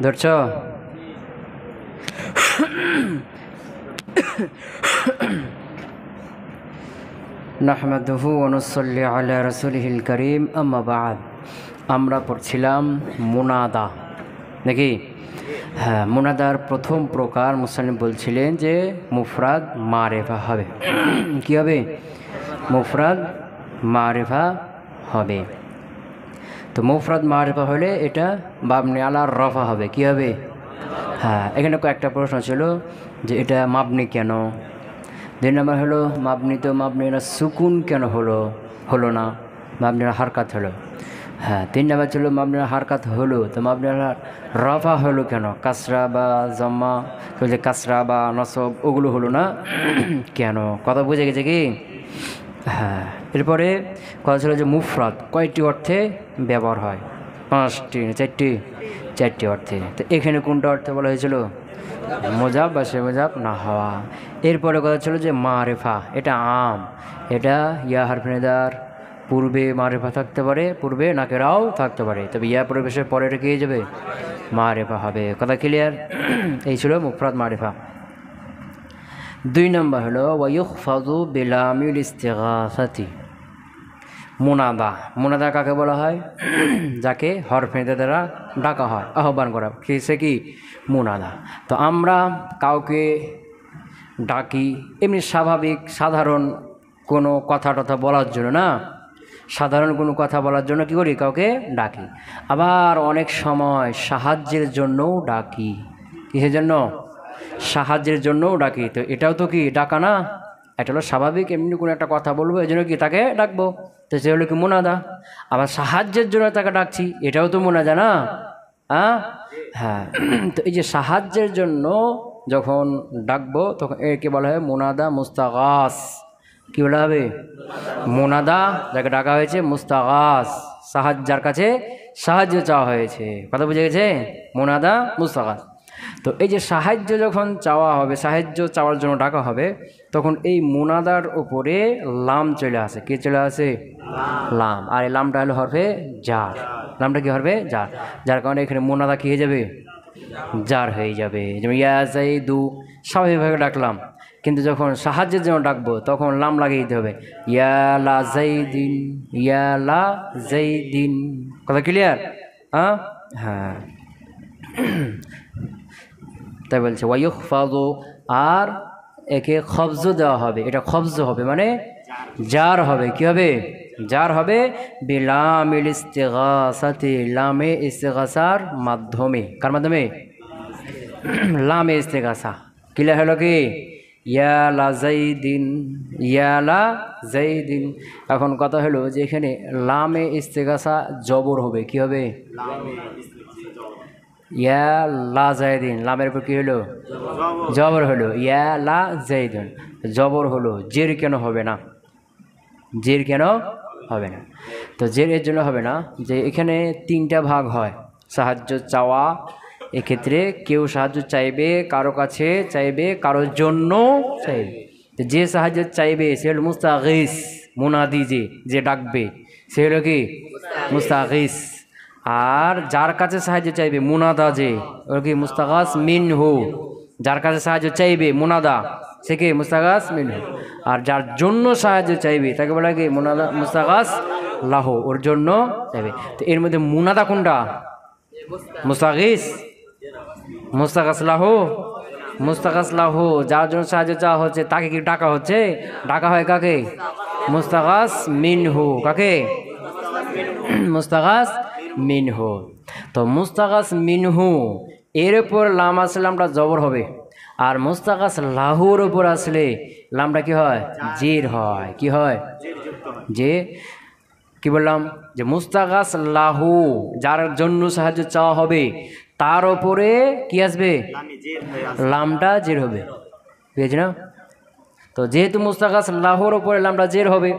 ধরছ? নাহমাদুহু ওয়া নুসাল্লি আলা রাসূলিহিল কারীম, আম্মা বা'দ। আমরা পড়ছিলাম মুনাদা নাকি? হ্যাঁ, মুনাদার প্রথম প্রকার মুসান্নিফ বলছিলেন যে মুফরাদ মারেফা হবে। কি হবে? মুফরাদ মারেফা হবে। তো মুফরাদ মারেফা হলে এটা মাবনি আলা রফা হবে। কি হবে? হ্যাঁ, এখানে কয়েকটা প্রশ্ন ছিল যে এটা মাবনি কেন। 2 নম্বর হলো মাবনি, তো মাবনি না সুকুন কেন হলো না, মাবনিরা হারকাত হলো। হ্যাঁ, 3 নম্বর ছিল মাবনিরা হারকাত হলো, তো মাবনিরা রফা হলো কেন, কাসরা বা জম্মা, যে কাসরা বা নসব ওগুলো হলো না কেন। কথা বুঝে গেছে কি? হ্যাঁ। এরপরে কথা ছিল যে মুফরাদ কয়টি অর্থে ব্যবহার হয়? 5টি, 4টি অর্থে। তো এখানে কোনটা অর্থে বলা হয়েছিল? মোজাব বা সে মোজাব না হওয়া। এরপরে কথা ছিল যে মারেফা, এটা আম, এটা ইয়া হারফিনেদার, পূর্বে মারেফা থাকতে পারে, পূর্বে নাকেরাও থাকতে পারে, তবে ইয়া পরিবেশের পরে এটা কি হয়ে যাবে? মারেফা হবে। কথা ক্লিয়ার? এই ছিল মুফরাদ মারেফা। 2 নম্বর হলো ওয়ায়ুখফাযু বিলামিল ইস্তিগাসাতি। মুনাদা, মুনাদা কাকে বলা হয়? যাকে হরফে দ্বারা ডাকা হয়, আহ্বান করা, সে কি মুনাদা। তো আমরা কাউকে ডাকি এমনি স্বাভাবিক সাধারণ কোনো কথা টথা বলার জন্য না, সাধারণ কোনো কথা বলার জন্য কী করি? কাউকে ডাকি। আবার অনেক সময় সাহায্যের জন্যও ডাকি। কিসের জন্য? সাহায্যের জন্যও ডাকি। তো এটাও তো কি ডাকা না? এটা হলো স্বাভাবিক, এমনি কোনো একটা কথা বলবো এই জন্য কি তাকে ডাকবো, তো সে হলো কি মুনাদা। আবার সাহায্যের জন্য তাকে ডাকছি, এটাও তো মুনাদা না? হ্যাঁ। তো এই যে সাহায্যের জন্য যখন ডাকবো তখন একে বলা হয় মুনাদা মুস্তাগাস। কি বলা হবে? মুনাদা যাকে ডাকা হয়েছে, মুস্তাগাস যার কাছে সাহায্য চাওয়া হয়েছে। কথা বুঝে গেছে? মুনাদা মুস্তাগাস। তো এই যে সাহায্য যখন চাওয়া হবে, সাহায্য চাওয়ার জন্য ডাকা হবে, তখন এই মুনাদার উপরে লাম চলে আসে। কে চলে আসে? লাম। আর এই লামটা হলো হরফে জার। লামটা কি হরফে জার, যার কারণে এখানে মুনাদা কি হয়ে যাবে? জার হয়ে যাবে। যেমন ইয়া জাইদু, স্বাভাবিকভাবে ডাকলাম, কিন্তু যখন সাহায্যের জন্য ডাকবো তখন লাম লাগিয়ে দিতে হবে। ইয়া লা জাইদিন, ইয়া লা জাইদিন। কথা ক্লিয়ার? হ্যাঁ। তাই বলছে ওয়ায়ুখফাযু, আর একে খবজ দেওয়া হবে। এটা খবজ হবে মানে জার হবে। কি হবে? জার হবে বিলামিল ইস্তিগাসাতি, লামে ইস্তিগাসার মাধ্যমে। কার মাধ্যমে? লামে ইস্তিগাসা। ক্লিয়ার হলো কি? ইয়া লা জাইদিন, ইয়া লা জাইদিন। এখন কথা হলো যে এখানে লামে ইস্তিগাসা জবর হবে। কি হবে? ইয়া লা জাইদিন, লামের উপর কি হলো? জবর হলো। ইয়া লা জাইদিন জবর হলো। জের কেন হবে না? জের কেন হবে না? তো জের এর জন্য হবে না যে এখানে 3টা ভাগ হয় সাহায্য চাওয়া। এক্ষেত্রে কেউ সাহায্য চাইবে কারো কাছে, চাইবে কারোর জন্য চাইবে। তো যে সাহায্য চাইবে সে হলো মুস্তাগিস। মুনাদি যে ডাকবে সে হলো কি? মুস্তাগিস। আর যার কাছে সাহায্য চাইবে মুনাদা, যে ওর কি? মুস্তাগাস মিনহু। যার কাছে সাহায্য চাইবে মুনাদা, সে কি? মুস্তাগাস মিনহু। আর যার জন্য সাহায্য চাইবে তাকে বলা কি? মুনাদা মুস্তাগাস লাহু, ওর জন্য চাইবে। তো এর মধ্যে মুনাদা কোনটা? মুস্তাগিস, মুস্তাগাস লাহু। মুস্তাগাস লাহু, যার জন্য সাহায্য চাওয়া হচ্ছে তাকে কি ডাকা হচ্ছে? ডাকা হয় কাকে? মুস্তাগাস মিনহু। কাকে? মুস্তাগাস মিনহু। তো মুস্তাগাস মিনহু এর উপর লাম আসলে লামটা জবর হবে, আর মুস্তাগাস লাহুর উপর আসলে লামটা কি হয়? জের হয়। কি হয়? যে কি বললাম যে মুস্তাগাস লাহু, যার জন্য সাহায্য চাওয়া হবে তার উপরে কি আসবে? লামটা জের হবে। বুঝেছ না? তো যেহেতু মুস্তাগাস লাহুর উপরে লামটা জের হবে,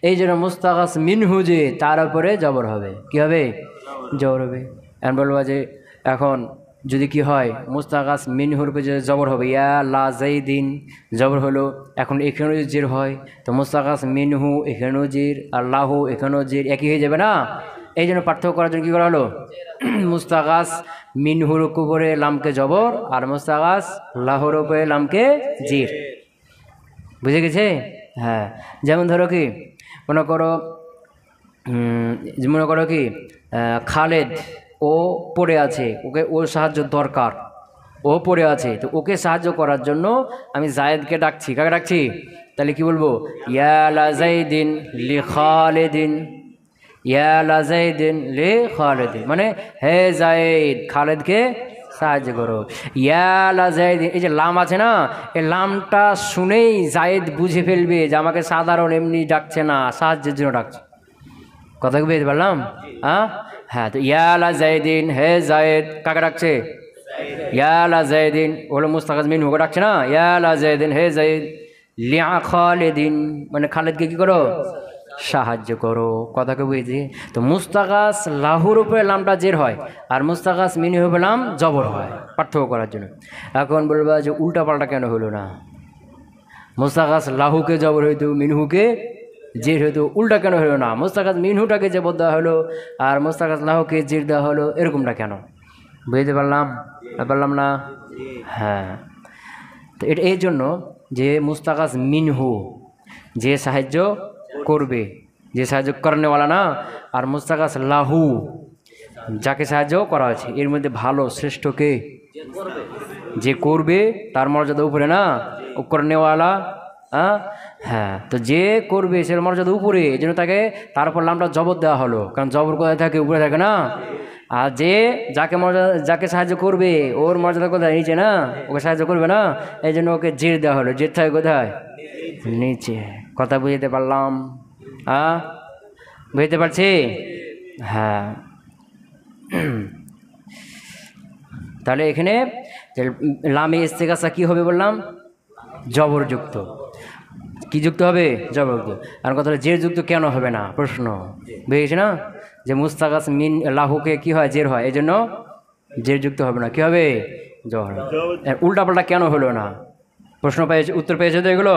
এই জন্য মুস্তাগাস মিনহু যে তার উপরে জবর হবে। কি হবে? জবর হবে। এখন বলবো যে এখন যদি কি হয় মুস্তাগাস মিনহুর উপরে যে জবর হবে, ইয়া লা জাইদিন জবর হলো, এখন এখানেও জের হয়, তো মুস্তাগাস মিনহু এখানেও জের আর লাহু এখানেও জের, একই হয়ে যাবে না? এই জন্য পার্থক্য করার জন্য কী করা হলো মুস্তাগাস মিনহুর উপরে লামকে জবর আর মুস্তাগাস লাহুর উপরে লামকে জির। বুঝে গেছে? হ্যাঁ, যেমন ধরো কি মনে করো কি খালেদ ও পড়ে আছে, ওকে ওর সাহায্য দরকার, ও পড়ে আছে, তো ওকে সাহায্য করার জন্য আমি জায়েদকে ডাকছি। কাকে ডাকছি? তাহলে কি বলবো? ইয়া লাজাইদিন লি খালেদিন, ইয়া লাজাইদিন লি খালেদিন, মানে হে জায়েদ খালেদকে সাহায্য করো। ইয়া লাজাইদিন, এই যে লাম আছে না, এই লামটা শুনেই জায়েদ বুঝে ফেলবে যে আমাকে সাধারণ এমনি ডাকছে না, সাহায্যের জন্য ডাকছে। কথা কি বুঝতে পারলাম? হ্যাঁ, তো ইয়া লাজাইদিন হে জায়েদ, কাকে ডাকছে? ইয়া লাজাইদিন হলো মুস্তাগাস মিনহু, ওকে ডাকছে না, ইয়া লাজাইদিন হে জায়েদ লিয়া খালেদিন, মানে খালেদকে কি করো? সাহায্য করো। কথাকে বুঝেছি? তো মুস্তাগাস লাহুর উপরে লামটা জের হয় আর মুস্তাগাস মিনহু উপরে লাম জবর হয়, পার্থক্য করার জন্য। এখন বলবা যে উল্টা পাল্টা কেন হলো না? মুস্তাগাস লাহুকে জবর হইতো, মিনহুকে জের হইতো, উল্টা কেন হলো না? মুস্তাগাস মিনহুটাকে জবর দেওয়া হলো আর মুস্তাগাস লাহুকে জের দেওয়া হলো, এরকমটা কেন? বুঝতে পারলাম না? হ্যাঁ, তো এটা এই জন্য যে মুস্তাগাস মিনহু যে সাহায্য করবে, যে সাহায্য করেনেওয়ালা না, আর মুস্তাগাস লাহু যাকে সাহায্য করা হয়েছে, এর মধ্যে ভালো শ্রেষ্ঠকে যে করবে তার মর্যাদা উপরে না, ও করেনেওয়ালা। হ্যাঁ, তো যে করবে সে মর্যাদা উপরে, এই জন্য তাকে তার উপর লামটা জবর দেওয়া হলো, কারণ জবর কোথায় থাকে? উপরে থাকে না। আর যে যাকে সাহায্য করবে ওর মর্যাদা কোথায়? নিচে না, ওকে সাহায্য করবে না, এই জন্য ওকে জের দেওয়া হলো। জের থাকে কোথায়? নিচে। কথা বুঝতে পারলাম? বুঝতে পারছি? হ্যাঁ, তাহলে এখানে লামে ইস্তেগাসা কি হবে বললাম? জবরযুক্ত। কি যুক্ত হবে? জবরযুক্ত। আর কথা হলো জের যুক্ত কেন হবে না? প্রশ্ন বুঝেছি না, যে মুস্তাগাস মিন লাহুকে কি হয়? জের হয়, এই জন্য জের যুক্ত হবে না, কি হবে? জবর। উল্টা পাল্টা কেন হলো না? প্রশ্ন পেয়েছে, উত্তর পেয়েছে তো এগুলো?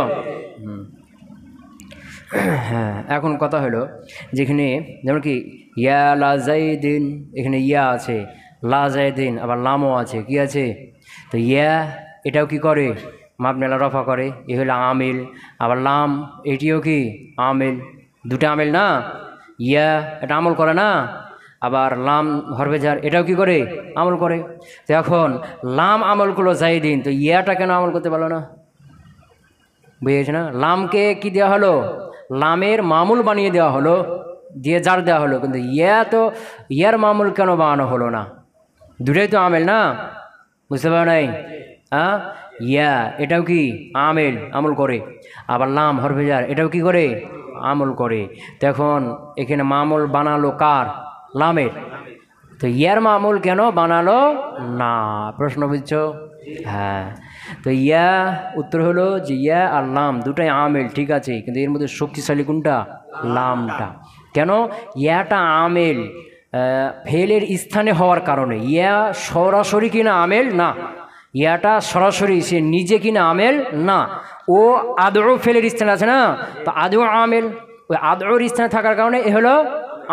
হ্যাঁ, এখন কথা হলো যেখানে যেমন কি ইয়া লাজাইদিন, এখানে ইয়া আছে, লাজাইদিন আবার লামও আছে, কি আছে? তো ইয়া এটাও কি করে? মাবনেলা রফা করে, এ হলো আমিল। আবার লাম এটিও কি? আমিল। দুটো আমিল না? ইয়া এটা আমল করে না, আবার লাম হরফে জার এটাও কি করে? আমল করে। তো এখন লাম আমল করলো জাইদিন, তো ইয়াটা কেন আমল করতে পারলো না? বুঝেছে না? লামকে কি দেওয়া হলো? লামের মামুল বানিয়ে দেওয়া হলো, দিয়ে জার দেওয়া হলো, কিন্তু ইয়া তো ইয়ার মামুল কেন বানানো হলো না? দুটাই তো আমেল না, বুঝতে পারো নাই? ইয়া এটাও কি আমেল, আমল করে। আবার লাম হরফে জার এটাও কি করে? আমল করে। তো এখন এখানে মামুল বানালো কার? লামের। তো ইয়ার মামুল কেন বানালো না? প্রশ্ন বুঝছো? হ্যাঁ, তো ইয়া উত্তর হলো যে ইয়া আর লাম দুটাই আমেল, ঠিক আছে, কিন্তু এর মধ্যে শক্তিশালী কোনটা? লামটা। কেন? ইয়াটা আমেল ফেলের স্থানে হওয়ার কারণে। ইয়া সরাসরি কিনা আমেল না, ইয়াটা সরাসরি সে নিজে কিনা আমেল না, ও আদৌ ফেলের স্থানে আছে না, তো আদৌ আমেল, ওই আদৌর স্থানে থাকার কারণে এ হলো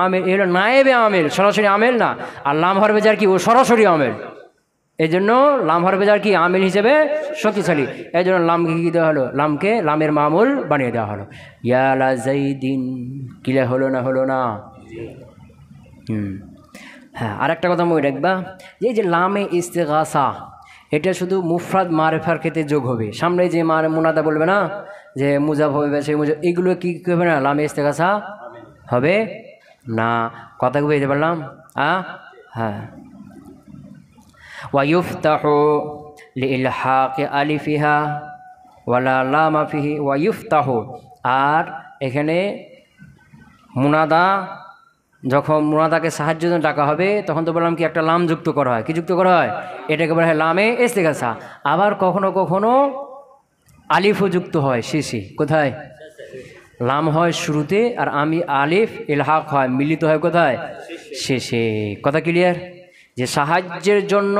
আমেল, এ হলো নায়েবে আমেল, সরাসরি আমেল না। আর লাম হরফে জার কি? ও সরাসরি আমেল, এই জন্য লাম হরফে জার কি? আমেল হিসেবে শক্তিশালী, এই জন্য লামকে কী দেওয়া হলো? লামকে লামের মামুল বানিয়ে দেওয়া হলো। ইয়া লাজাইদিন কিলা হলো না? হলো না? হ্যাঁ, আর একটা কথা মনে রাখবা, যে লামে ইস্তেগাসা এটা শুধু মুফরাদ মারেফার ক্ষেত্রে যোগ হবে, সামনে যে মুনাদা বলবে না যে মুজাব হবে, সেই মুজাব, এগুলো কি হবে না? লামে ইস্তেগাসা হবে না। কথা বুঝতে পারলাম? হ্যাঁ, ওয়ায়ুফতাহু লিইলহাকি আলিফিহা ওয়ালা লামা ফিহি ওয়ায়ুফতাহু। আর এখানে মুনাদা, যখন মুনাদাকে সাহায্যের জন্য ডাকা হবে তখন তো বললাম কি একটা লাম যুক্ত করা হয়। কি যুক্ত করা হয়? এটাকে বলা হয় লামে ইস্তেগাসা। আবার কখনো কখনো আলিফও যুক্ত হয় শেষে। কোথায়? লাম হয় শুরুতে আর আমি আলিফ ইলহাক হয়, মিলিত হয় কোথায়? শেষে। কথা ক্লিয়ার? যে সাহায্যের জন্য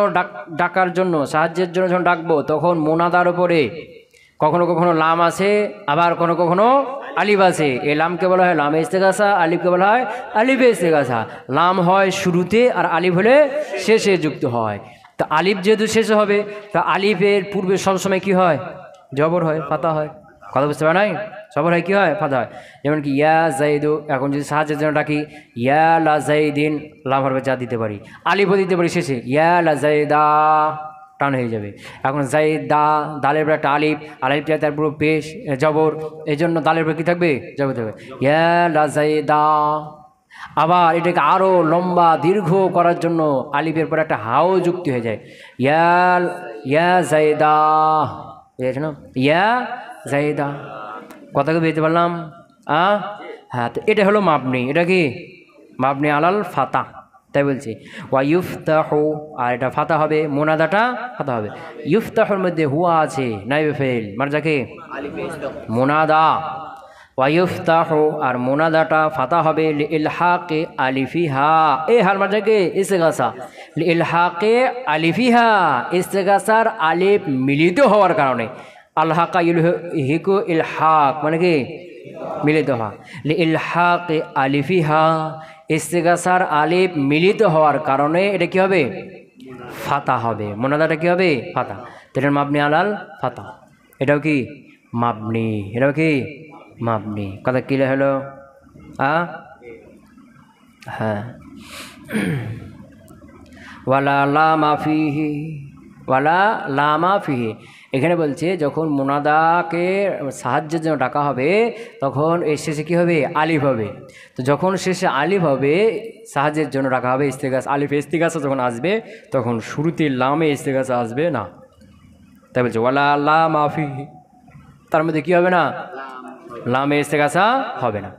ডাকার জন্য, সাহায্যের জন্য যখন ডাকবো তখন মোনাদার উপরে কখনো কখনো লাম আছে, আবার কখনো কখনো আলিফ আছে, এই লামকে বলা হয় লামে ইস্তেগাসা, আলিফকে বলা হয় আলিফে ইস্তেগাসা। লাম হয় শুরুতে আর আলিফ হলে শেষে যুক্ত হয়। তো আলিফ যেহেতু শেষে হবে, তা আলিফের পূর্বে সবসময় কি হয়? জবর হয়, ফাতা হয়। কথা বুঝতে পারে নাই? জবর হয়, কি হয়? ফাতা হয়। যেমন কি ইয়া জাইদু, এখন যদি সাহায্যের জন্য ডাকি ইয়া লা জাইদিন, লাম হরফে যা দিতে পারি, আলিফও দিতে পারি শেষে, ইয়া লা জাইদা, টান হয়ে যাবে। এখন জাইদা, দালের পর একটা আলিফ, আলিফটা তার পুরো পেশ জবর, এই জন্য দালের পর কী থাকবে? জবর থাকবে, ইয়া লা জাইদা। আবার এটাকে আরও লম্বা দীর্ঘ করার জন্য আলিফের পর একটা হাও যুক্ত হয়ে যায়, ইয়া ইয়া জাইদা, বুঝেছ না? ইয়া জাইদা। কথা কি বুঝতে পারলাম? হ্যাঁ, তো এটা হলো মাবনি। এটা কি? মাবনি আলাল ফাতা। তাই বলছি ওয়া ইউফতাহু, আর এটা ফাতা হবে, মুনাদাটা ফাতা হবে। ইউফতাহুর মধ্যে হুয়া আছে, নাইবে ফেল, মারজাকে মুনাদা। ওয়া ইউফতাহু, আর মুনাদাটা ফাতা হবে লিইলহাকে আলিফিহা, এ হার মারজাকে ইস্তেগাসা, লিইলহাকে আলিফিহা, ইস্তেগাসার আলিফ মিলিত হওয়ার কারণে। আলহাকা ইলহিকু ইলহাক মানে কি? মিলিত হওয়া। লিইলহাকে আলিফিহা, ইস্তেগাসার আলিফ মিলিত হওয়ার কারণে এটা কি হবে? ফাতা হবে। মুনাদাটা কি হবে? ফাতা। তাহলে মাবনি আলাল ফাতা, এটাও কি মাবনি, এটাও কি মাবনি। কথা ক্লিয়ার হলো? হ্যাঁ। ওয়ালা লামা ফিহি, ওয়ালা লামা ফিহি, এখানে বলছে যখন মুনাদাকে সাহায্যের জন্য ডাকা হবে তখন এর শেষে কী হবে? আলিফ হবে। তো যখন শেষে আলিফ হবে, সাহায্যের জন্য ডাকা হবে, ইস্তেগাসা, আলিফে ইস্তেগাসা যখন আসবে তখন শুরুতে লামে ইস্তেগাসা আসবে না। তাই বলছে ওয়ালা লামা ফিহি, তার মধ্যে কী হবে না? লামে ইস্তেগাসা হবে না।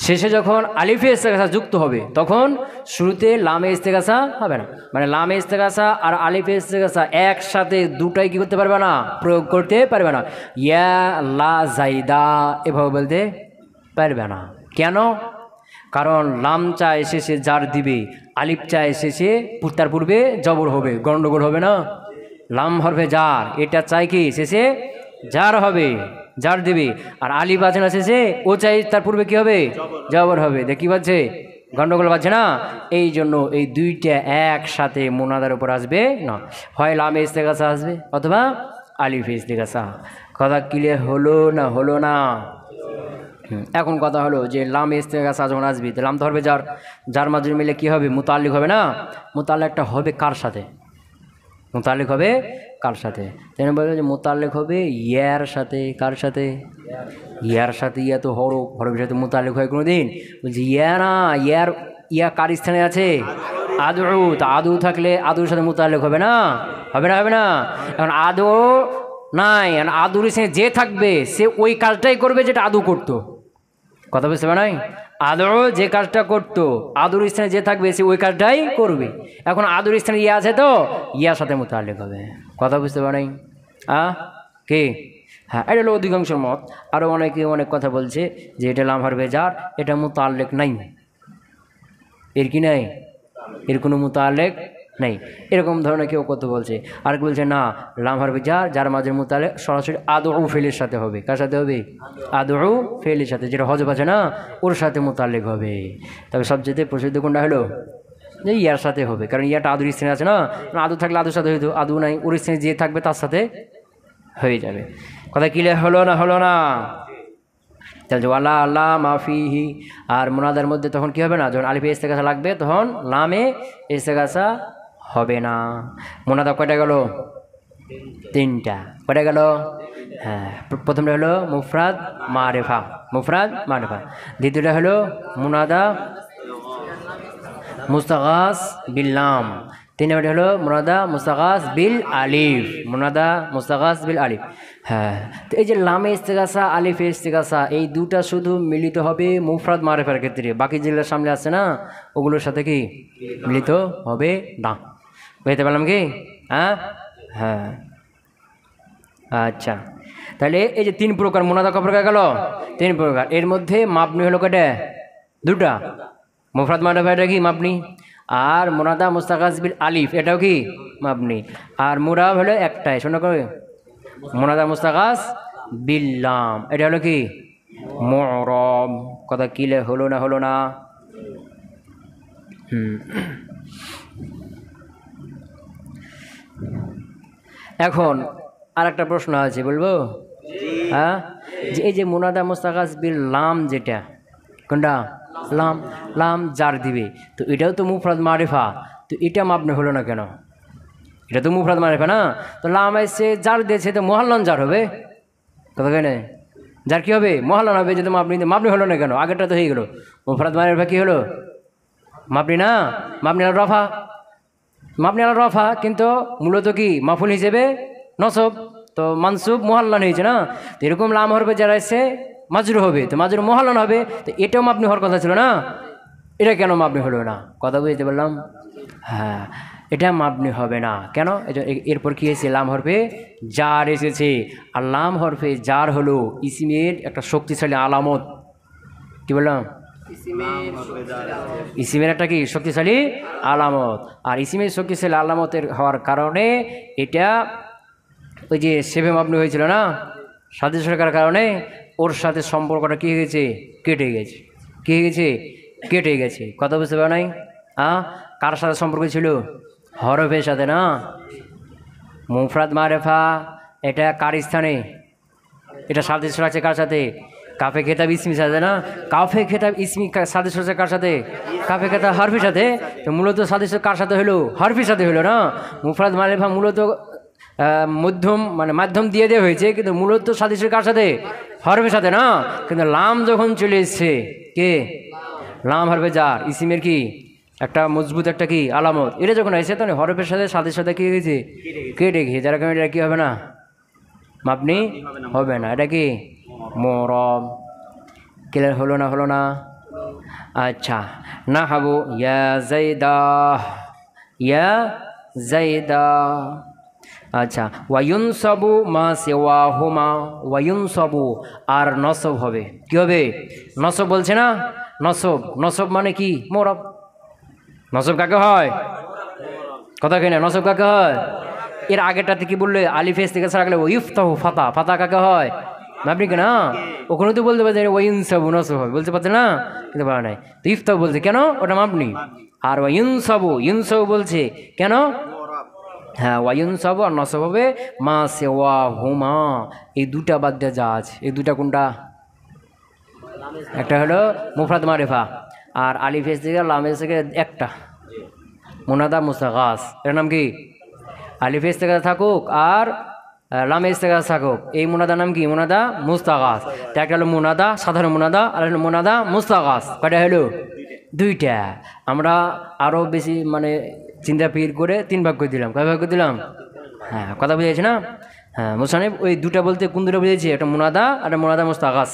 শেষে যখন আলিফে ইস্তেগাসা যুক্ত হবে তখন শুরুতে লামে ইস্তেগাসা হবে না। মানে লামে ইস্তেগাসা আর আলিফে ইস্তেগাসা একসাথে দুটাই কি করতে পারবে না? প্রয়োগ করতে পারবে না। ইয়া লা জাইদা এভাবে বলতে পারবে না। কেন? কারণ লাম চায় শেষে জার দিবে, আলিফ চায় শেষে তার পূর্বে জবর হবে, গন্ডগোল হবে না? লাম হরফে জার, এটা চাই কি শেষে জার হবে, জার দিবে, আর আলিফ আছে না শেষে, ও চাই তার পূর্বে কি হবে? জবর হবে। দেখি পাচ্ছে গন্ডগোল পাচ্ছে না? এই জন্য এই দুইটা একসাথে মুনাদার উপর আসবে না, হয় লামে ইস্তেগাসা আসবে অথবা আলিফে ইস্তেগাসা। কথা ক্লিয়ার হলো না? হলো না? এখন কথা হলো যে লামে ইস্তেগাসা যখন আসবে, লাম তো হবে যার, যার মাঝে মিলে কি হবে? মুতাল্লিক হবে না? মুতাল্লিকটা হবে কার সাথে? মুতাল্লিক হবে কার সাথে? তাই বলে যে মুতাল্লিক হবে ইয়ার সাথে। কার সাথে? ইয়ার সাথে। ইয়া তো হরফ, হরফের সাথে মুতাল্লিক হয় কোনো দিন? বলছি ইয়া না, ইয়ার ইয়া কার স্থানে আছে? আদু। তা আদু থাকলে আদুর সাথে মুতাল্লিক হবে না? হবে না? হবে না? এখন আদু নাই, আদুর স্থানে যে থাকবে সে ওই কাজটাই করবে যেটা আদু করতো। কথা বুঝতে পারে নাই? আদু যে কাজটা করতো, আদুর স্থানে যে থাকবে সে ওই কাজটাই করবে। এখন আদুর স্থানে ইয়া আছে তো ইয়ার সাথে মুতাল্লিক হবে। কথা বুঝতে পারে নাই? কে? হ্যাঁ, এটা হলো অধিকাংশের মত। আরও অনেকে অনেক কথা বলছে যে এটা লাম হরফে জার, এটা মুতাল্লিক নাই। এর কি নাই? এর কোনো মুতাল্লিক নেই, এরকম ধরনের কেউ কত বলছে। আর বলছে না, লাম হরফে জার, যার মাঝে মুতাল্লিক সরাসরি আদু ফেলের সাথে হবে। কার সাথে হবে? আদু ফেলের সাথে, যেটা হজব আছে না ওর সাথে মুতাল্লিক হবে। তবে সবচেয়ে প্রসিদ্ধ কোনটা হলো? যে ইয়ার সাথে হবে, কারণ ইয়াটা আদুর স্থানে আছে না। আদু থাকলে আদুর সাথে হইতো, আদু নাই, ওর স্থানে যে থাকবে তার সাথে হয়ে যাবে। কথা ক্লিয়ার হলো না? হলো না? তাহলে ওয়ালা আল্লাহ মাফিহি, আর মুনাদার মধ্যে তখন কি হবে না? যখন আলিফে ইস্তেগাসা লাগবে তখন লামে ইস্তেগাসা হবে না। মুনাদা কয়টা গেল? তিনটা। কয়টা গেল? হ্যাঁ, প্রথমটা হলো মুফরাদ মারেফা, মুফরাদ মারেফা। দ্বিতীয়টা হলো মুনাদা মুস্তাগাস বিল্লাম। তিন নম্বরটি হলো মুনাদা মুস্তাগাস বিল আলিফ, মুনাদা মুস্তাগাস বিল আলিফ। হ্যাঁ, তো এই যে লামে ইস্তেগাসা, আলিফে ইস্তেগাসা, এই দুটা শুধু মিলিত হবে মুফরাদ মারেফার ক্ষেত্রে। বাকি যেগুলোর সামনে আছে না ওগুলোর সাথে কি মিলিত হবে না। বুঝতে পারলাম কি? হ্যাঁ হ্যাঁ, আচ্ছা। তাহলে এই যে তিন প্রকার মুনাদা ক প্রকার গেল? তিন প্রকার। এর মধ্যে মাবনি হলো কয়টা? দুটা। মুফরাদ মারেফা এটা কি মাবনি, আর মুনাদা মুস্তাগাস বিল আলিফ এটাও কি মাবনি। আর মুরাব হলো একটাই, শোনো করে মুনাদা মুস্তাগাস বিল্লাম, এটা হলো কি মু'রাব। কথা কিলে হলো না হলো না? এখন আর একটা প্রশ্ন আছে, বলবো? হ্যাঁ, যে এই যে মুনাদা মুস্তাগাস বিল লাম, যেটা কোনটা? লাম। লাম জার দিবে, তো এটাও তো মুফরাদ মারিফা, তো এটা মাবনি হলো না কেন? এটা তো মুফরাদ মারিফা না, তো লাম এসে জার দিয়েছে, তো মুহাল্লান জার হবে। কথা কেন? যার কি হবে? মুহাল্লান হবে। যদি মাবনি, মাবনি হলো না কেন? আগেরটা তো হয়ে গেল। মুফরাদ মারিফা কি হলো? মাবনি না, মাবনি আল রফা। মাবনি আল রফা, কিন্তু মূলত কি মাফুল হিসেবে নসব, তো মানসুব মুহাল্লান হয়েছে না। তো এরকম লাম হরবে যারা এসে মাজরু হবে, তো মাজরু মুহাল্লান হবে, তো এটাও মাবনি হওয়ার কথা ছিল না। এটা কেন মাবনি হলো না? কথা বুঝতে পারলাম? হ্যাঁ, এটা মাবনি হবে না কেন? এরপর কি হয়েছে? লাম হরফে জার এসেছে, আর লাম হরফে জার হলো ইসিমের একটা শক্তিশালী আলামত। কি বললাম? ইসিমের একটা কি শক্তিশালী আলামত, আর ইসিমের শক্তিশালী আলামতের হওয়ার কারণে এটা ওই যে সেভে মাবনি হয়েছিল না, সাদৃশ্য থাকার কারণে ওর সাথে সম্পর্কটা কী হয়ে গেছে? কেটে গেছে। কী হয়ে গেছে? কেটে গেছে। কথা বুঝতে পারো নাই? কার সাথে সম্পর্ক ছিল? হরফের সাথে না। মুফরাদ মারেফা এটা কার স্থানে? এটা সাদৃশ্য আছে কার সাথে? কাফে খেতাব ইসমির সাথে না। কাফে খেতাব ইসমি সাদৃশ্য আছে কার সাথে? কাফে খেতাব হরফির সাথে। তো মূলত সাদৃশ্য কার সাথে হলো? হরফির সাথে হলো না। মুফরাদ মারেফা মূলত মধ্যম, মানে মাধ্যম দিয়ে দেওয়া হয়েছে, কিন্তু মূলত সাদৃশ্য কার সাথে? হরফের সাথে না। কিন্তু লাম যখন চলে এসছে, কে? লাম হরফে জার, ইসিমের কি একটা মজবুত একটা কি আলামত, এটা যখন এসে তখন হরফের সাথে সাথে কি গেছে? কেটে গেছে। যার কারণে এটা কি হবে না? মাবনি হবে না। এটা কি মু'রাব। ক্লিয়ার হলো না হলো না? আচ্ছা, না হাবু ইয়া জাইদা, ইয়া জাইদা। আচ্ছা, ওয়ায়ুনসাবু মা সিওয়াহুমা, ওয়ায়ুনসাবু, আর নসব হবে। কি হবে? নসব বলছে না। নসব, নসব মানে কি? মু'রাব। নসব কাকে হয়? কথা কেনা, নসব কাকে হয়? এর আগেরটাতে কি বললে? আলিফেস থেকে রাখলে ও ইফতাহু ফাতা, ফাতা কাকে হয়? আপনি কি না, ওখানে তো বলতে পারছেন ওয়াইনসাবু নসব হবে, বলতে পারছে না, কিন্তু পারা নাই। তো ইফতাহু বলছে কেন? ওটা মাবনি। আর ওয়াইনসাবু, ইনসাবু বলছে কেন? হ্যাঁ, ওয়াইনসাবু আর নসব হবে মা সিওয়াহুমা, এই দুটা বাদ দিয়ে যা আছে। এই দুটা কোনটা? একটা হলো মুফরাদ মারিফা, আর আলিফেস থেকে লামেস থেকে একটা মুনাদা মুস্তাগাস। এর নাম কি? আলিফেস থেকে থাকুক আর লামেস থেকে থাকুক, এই মুনাদার নাম কি? মুনাদা মুস্তাগাস। তো একটা হলো মুনাদা সাধারণ মুনাদা, আর হলো মুনাদা মুস্তাগাস। কয়টা হলো? দুইটা। আমরা আরও বেশি মানে চিন্তা ফির করে 3 ভাগ করে দিলাম। কয় ভাগ করে দিলাম? হ্যাঁ, কথা বুঝেছি না? হ্যাঁ, মুসানিফ ওই দুটা বলতে কোন দুটো বুঝেছি? একটা মুনাদা আর একটা মুনাদা মুস্তাগাস।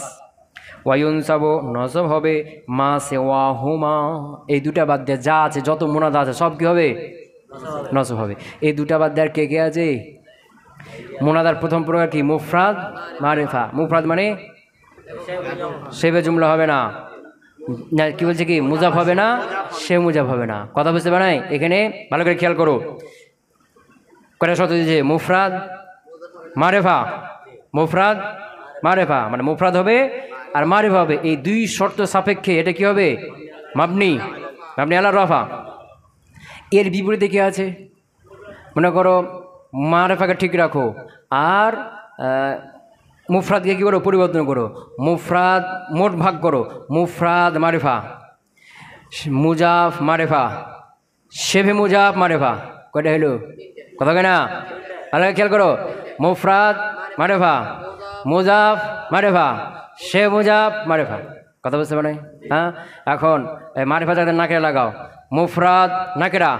ওয়ায়ুনসাবু নসব হবে মা সিওয়াহুমা, এই দুটা বাদ দিয়ে যা আছে, যত মুনাদা আছে সব কি হবে? নসব হবে। এই দুটা বাদ দেওয়ার কে কে আছে? মুনাদার প্রথম প্রকার কি? মুফরাদ মারিফা। মুফরাদ মানে সেবে জুমলা হবে না, কি বলছে কি? মুজাফ হবে না, সে মুজাফ হবে না। কথা বুঝতে পারে নাই? এখানে ভালো করে খেয়াল করো। কয়টা শর্ত দিয়েছে? মুফরাদ মারিফা, মুফরাদ মারিফা, মানে মুফরাদ হবে আর মারিফা হবে। এই দুই শর্ত সাপেক্ষে এটা কি হবে? মাবনি, মাবনি আলা রফা। এর বিপরীতে কি আছে? মনে করো মারিফাকে ঠিক রাখো আর মুফরাদকে কী করো? পরিবর্তন করো। মুফরাদ মোট ভাগ করো, মুফরাদ মারিফা, মুজাফ মারিফা, শেভে মুজাফ মারিফা। কয়টা হলো? কথা কেনা, ভালো খেয়াল করো। মুফরাদ মারিফা, মুজাফ মারিফা, শে মুজাফ মারিফা। কথা বুঝতে পারে? হ্যাঁ, এখন মারিফা যাদের নাকেরা লাগাও। মুফরাদ নাকেরা,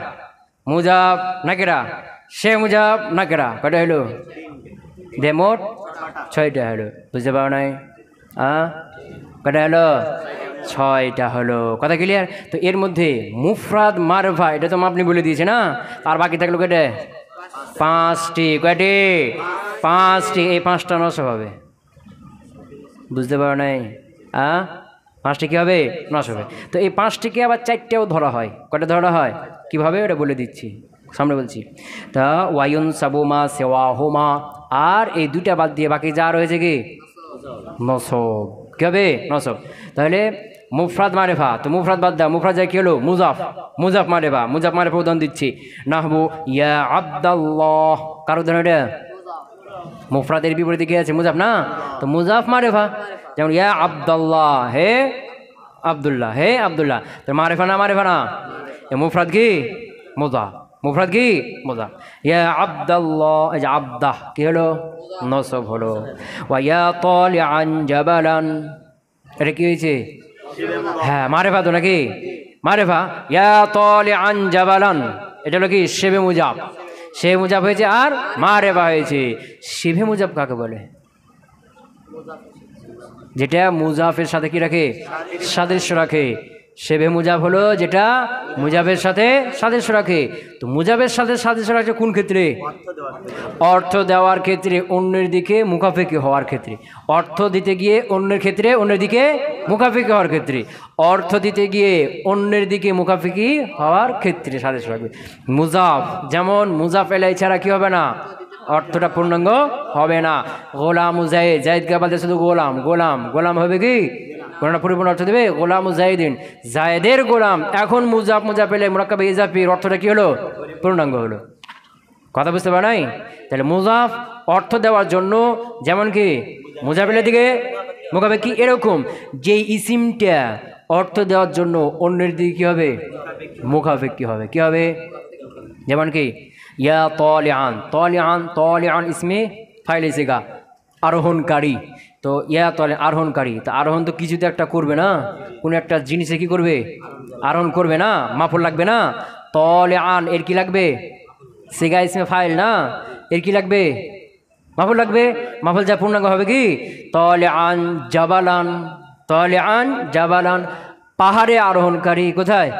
মুজাফ নাকেরা, শে মুজাফ নাকেরা। কয়টা হলো? দে মোট 6টা হলো। বুঝতে পারো নাই? হ্যাঁ, কয়টা হলো? 6টা হলো। কথা ক্লিয়ার? তো এর মধ্যে মুফরাদ মারফা এটা তো আপনি বলে দিয়েছে না, আর বাকি থাকলো কয়টা? 5টি। কয়টি? 5টি। এই 5টা নষ্ট হবে। বুঝতে পারো নাই? হ্যাঁ, 5টি কী হবে? নষ্ট হবে। তো এই 5টিকে আবার 4টেও ধরা হয়। কয়টা ধরা হয়? কীভাবে ওটা বলে দিচ্ছি, সামনে বলছি। তা ওয়ায়ুনসাবু মা সিওয়াহুমা, আর এই দুটা বাদ দিয়ে বাকি যা রয়েছে কি? নসব। কী হবে? নসব। তাহলে মুফরাদ মারেফা, তো মুফরাদ বাদ দাও, মুফরাদ যায় কী হলো? মুজাফ। মুজাফ মারেফা, মুজাফ মারেফা উদাহরণ দিচ্ছি। নাহবু ইয়া আব্দাল্লাহ, কার উদাহরণ এটা? মুফরাদের বিপরীতে কী আছে? মুজাফ না, তো মুজাফ মারেফা। যেমন ইয়া আব্দাল্লাহ, হে আব্দুল্লাহ, হে আব্দুল্লাহ, তো মারেফা না মারেফা না? মুফরাদ কি? মুজাফ। মুফরাদ কি? মুজাফ। ইয়া আব্দাল্লাহ, এই যে আব্দাহ কি হলো? নসব হলো। ওয়া ইয়া তালিআন জাবালান, এটা কি হয়েছে? হ্যাঁ মারেফা তো নাকি? মারেফা। ইয়া তালিআন জাবালান, এটা হলো কি? শিবে মুজাফ। সে মুজাফ হয়েছে আর মারেফা হয়েছে। শিবে মুজাফ কাকে বলে? যেটা মুজাফের সাথে কি রাখে? সাদৃশ্য রাখে। শেবে মুজাফ হলো যেটা মুজাফের সাথে সাদৃশ্য রাখে। তো মুজাফের সাথে সাদৃশ্য রাখে কোন ক্ষেত্রে? অর্থ দেওয়ার ক্ষেত্রে, অন্যের দিকে মুখাফেকি হওয়ার ক্ষেত্রে। অর্থ দিতে গিয়ে অন্যের ক্ষেত্রে, অন্যের দিকে মুখাফেকি হওয়ার ক্ষেত্রে। অর্থ দিতে গিয়ে অন্যের দিকে মুখাফেকি হওয়ার ক্ষেত্রে সাদৃশ্য রাখবে। মুজাফ, যেমন মুজাফ এলাই ছাড়া কি হবে না? অর্থটা পূর্ণাঙ্গ হবে না। গোলাম জায়েদ, জায়েদকে বলতে শুধু গোলাম, গোলাম গোলাম হবে কি? গোলামটা পরিপূর্ণ অর্থ দেবে? গোলাম জায়েদিন, জায়েদের গোলাম। এখন মুজাফ মুজাফ এলে মুরাক্কাবে ইজাফির অর্থটা কি হলো? পূর্ণাঙ্গ হলো। কথা বুঝতে পারা নাই? তাহলে মুজাফ অর্থ দেওয়ার জন্য, যেমন কি মুজাফ এলের দিকে মুখাফেকি, এরকম যেই ইসিমটা অর্থ দেওয়ার জন্য অন্যের দিকে কী হবে? মুখাফেকি হবে। কী হবে? যেমন কি ইয়া তালিআন, তালিআন, তালিআন ইসমে ফাইল সিগা, আরোহণকারী। তো ইয়া তালিআন আরোহণকারী, তো আরোহণ তো কিছুতে একটা করবে না, কোনো একটা জিনিসে কি করবে? আরোহণ করবে না, মাফুল লাগবে না। তালিআন এর কি লাগবে? সিগা ইসমে ফাইল না, এর কি লাগবে? মাফুল লাগবে। মাফুল যা পূর্ণাঙ্গ হবে কি? তালিআন জাবালান, তালিআন জাবালান, পাহাড়ে আরোহণকারী। কোথায়?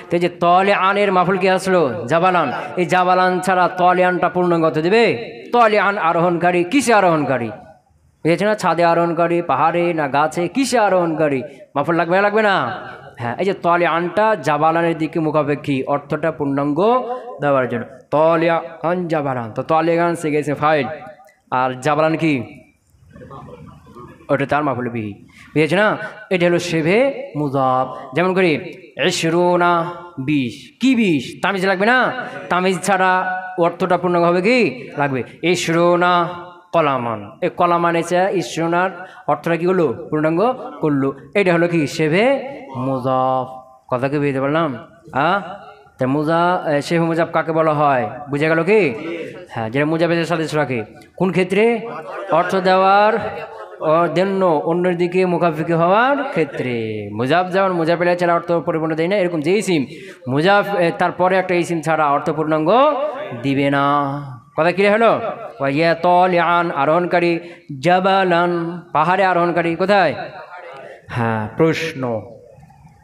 তো যে তালিআনের মাফুল কি আসলো? জাবালান। এই জাবালান ছাড়া তালিআনটা পূর্ণাঙ্গ হতে দেবে? তালিআন আরোহণকারী, কিসে আরোহণকারী? বুঝেছে না? ছাদে আরোহণকারী, পাহাড়ে না গাছে, কিসে আরোহণকারী? মাফুল লাগবে না লাগবে না? হ্যাঁ, এই যে তালিআনটা জাবালানের দিকে মুখাপেক্ষী, অর্থটা পূর্ণাঙ্গ দেওয়ার জন্য। তালিআন জাবালান, তো তালিআন সে গেছে ফাইল, আর জাবালান কি? ওটা তার মাফুল বিহি। বুঝেছে না? এটা হলো শেবে মুজাফ। যেমন করি ইশরুনা, 20, কি 20? তামিজ লাগবে না? তামিজ ছাড়া অর্থটা পূর্ণাঙ্গ হবে কি? লাগবে। ইশরুনা কলামান, এই কলামান এসে ইশরুনার অর্থটা কি হলো? পূর্ণাঙ্গ করলো। এটা হলো কি? শেবে মুজাফ। কথা কি বুঝতে পারলাম? তা শেবে মুজাফ কাকে বলা হয়? বুঝে গেল কি? হ্যাঁ, যেটা মুজাফের সাথে রাখে কোন ক্ষেত্রে? অর্থ দেওয়ার জন্য অন্যের দিকে মুখাফিকি হওয়ার ক্ষেত্রে। মুজাফ যেমন মুজাফ এলাই ছাড়া অর্থ পরিপূর্ণ দেয় না, এরকম যে ইসিম মুজাফ তারপরে একটা ইসিম ছাড়া অর্থ পূর্ণাঙ্গ দিবে না। কথা ক্লিয়ার হলো? ইয়া তালিআন আরোহণকারী, জাবালান পাহাড়ে আরোহণকারী। কোথায়? হ্যাঁ, প্রশ্ন।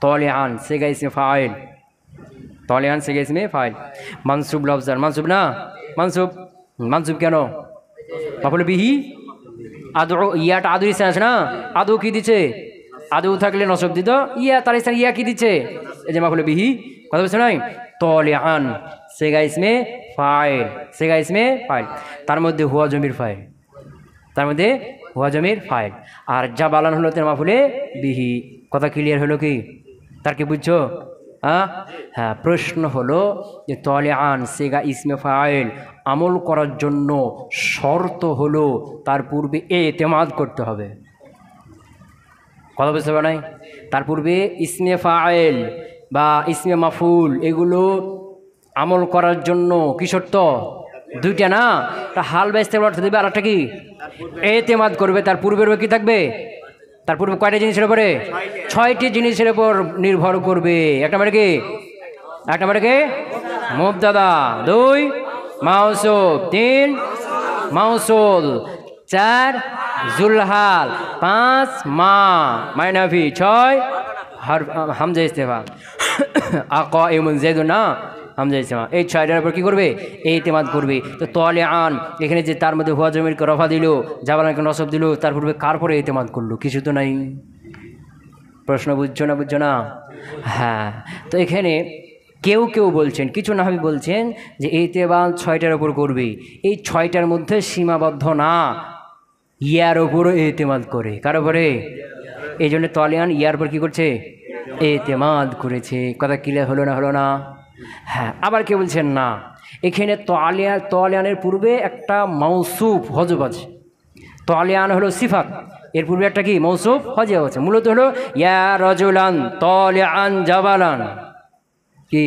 তালিআন সিগা ইসমে ফাইল, তালিআন সিগা ইসমে ফাইল। মানসুব লফজার, মানসুব না? মানসুব, মানসুব কেন? মাফুল বিহি। আদু, ইয়াটা আদু ইসে আছে না? আদু কি দিচ্ছে? আদু থাকলে নসব দিত। ইয়া তার ইসে ইয়া কি দিচ্ছে? এই যে মাফুল বিহি। কথা বলছে নাই? তালিআন সিগা ইসমে ফাইল, সিগা ইসমে ফাইল, তার মধ্যে হুয়া জমির ফাইল, তার মধ্যে হুয়া জমির ফাইল। আর জাবালান হলো তার মাফুলে বিহি। কথা ক্লিয়ার হলো কি? তার কি বুঝছো? হ্যাঁ, প্রশ্ন হলো যে তালিআন সিগা ইসমে ফাইল আমল করার জন্য শর্ত হলো তার পূর্বে এতেমাদ করতে হবে। কথা বুঝতে পারে নাই? তার পূর্বে ইসমে ফাইল বা ইসমে মাফুল এগুলো আমল করার জন্য কি শর্ত? দুইটা না? তা হাল বা ইস্তেমাল অর্থ দেবে, আর একটা কি? এতেমাদ করবে। তার পূর্বের কি থাকবে? তার পূর্বে কয়টা জিনিসের উপরে? 6টি জিনিসের উপর নির্ভর করবে। এক নম্বরে কি? এক নম্বরে কি? মুবতাদা, 2 মাউসুফ, 3 মাউসুল, 4 জুলহাল, 5 মা মাইনাফি, 6 হামজা ইস্তেফাম আকাইমুন যাইদুন না হামজা ইস্তেফাম। এই 6টার উপর কি করবে? ইতিমাদ করবে। তো তালিআন এখানে যে তার মধ্যে হুয়া জমিরকে রফা দিল, জাবালানকে নসব দিল, তার পূর্বে কার পরে ইতিমাদ করলো? কিছু তো নাই। প্রশ্ন বুঝছো না? বুঝছো না? হ্যাঁ, তো এখানে কেউ কেউ বলছেন, কিছু নাহবি বলছেন যে ইতিবাদ 6টার উপর করবে। এই 6টার মধ্যে সীমাবদ্ধ না, ইয়ার ওপরও এতেমাদ করে, কার ওপরে? এই জন্য তলিয়ান ইয়ার উপর কী করছে? এতেমাদ করেছে। কথা ক্লিয়ার হলো না? হলো না? হ্যাঁ। আবার কে বলছেন না, এখানে তলিয়ানের পূর্বে একটা মৌসুফ হজব আছে। তলিয়ান হলো সিফাত, এর পূর্বে একটা কি মৌসুফ হজব আছে। মূলত হলো ইয়া রজুলান তলিয়ান জাবালান, কি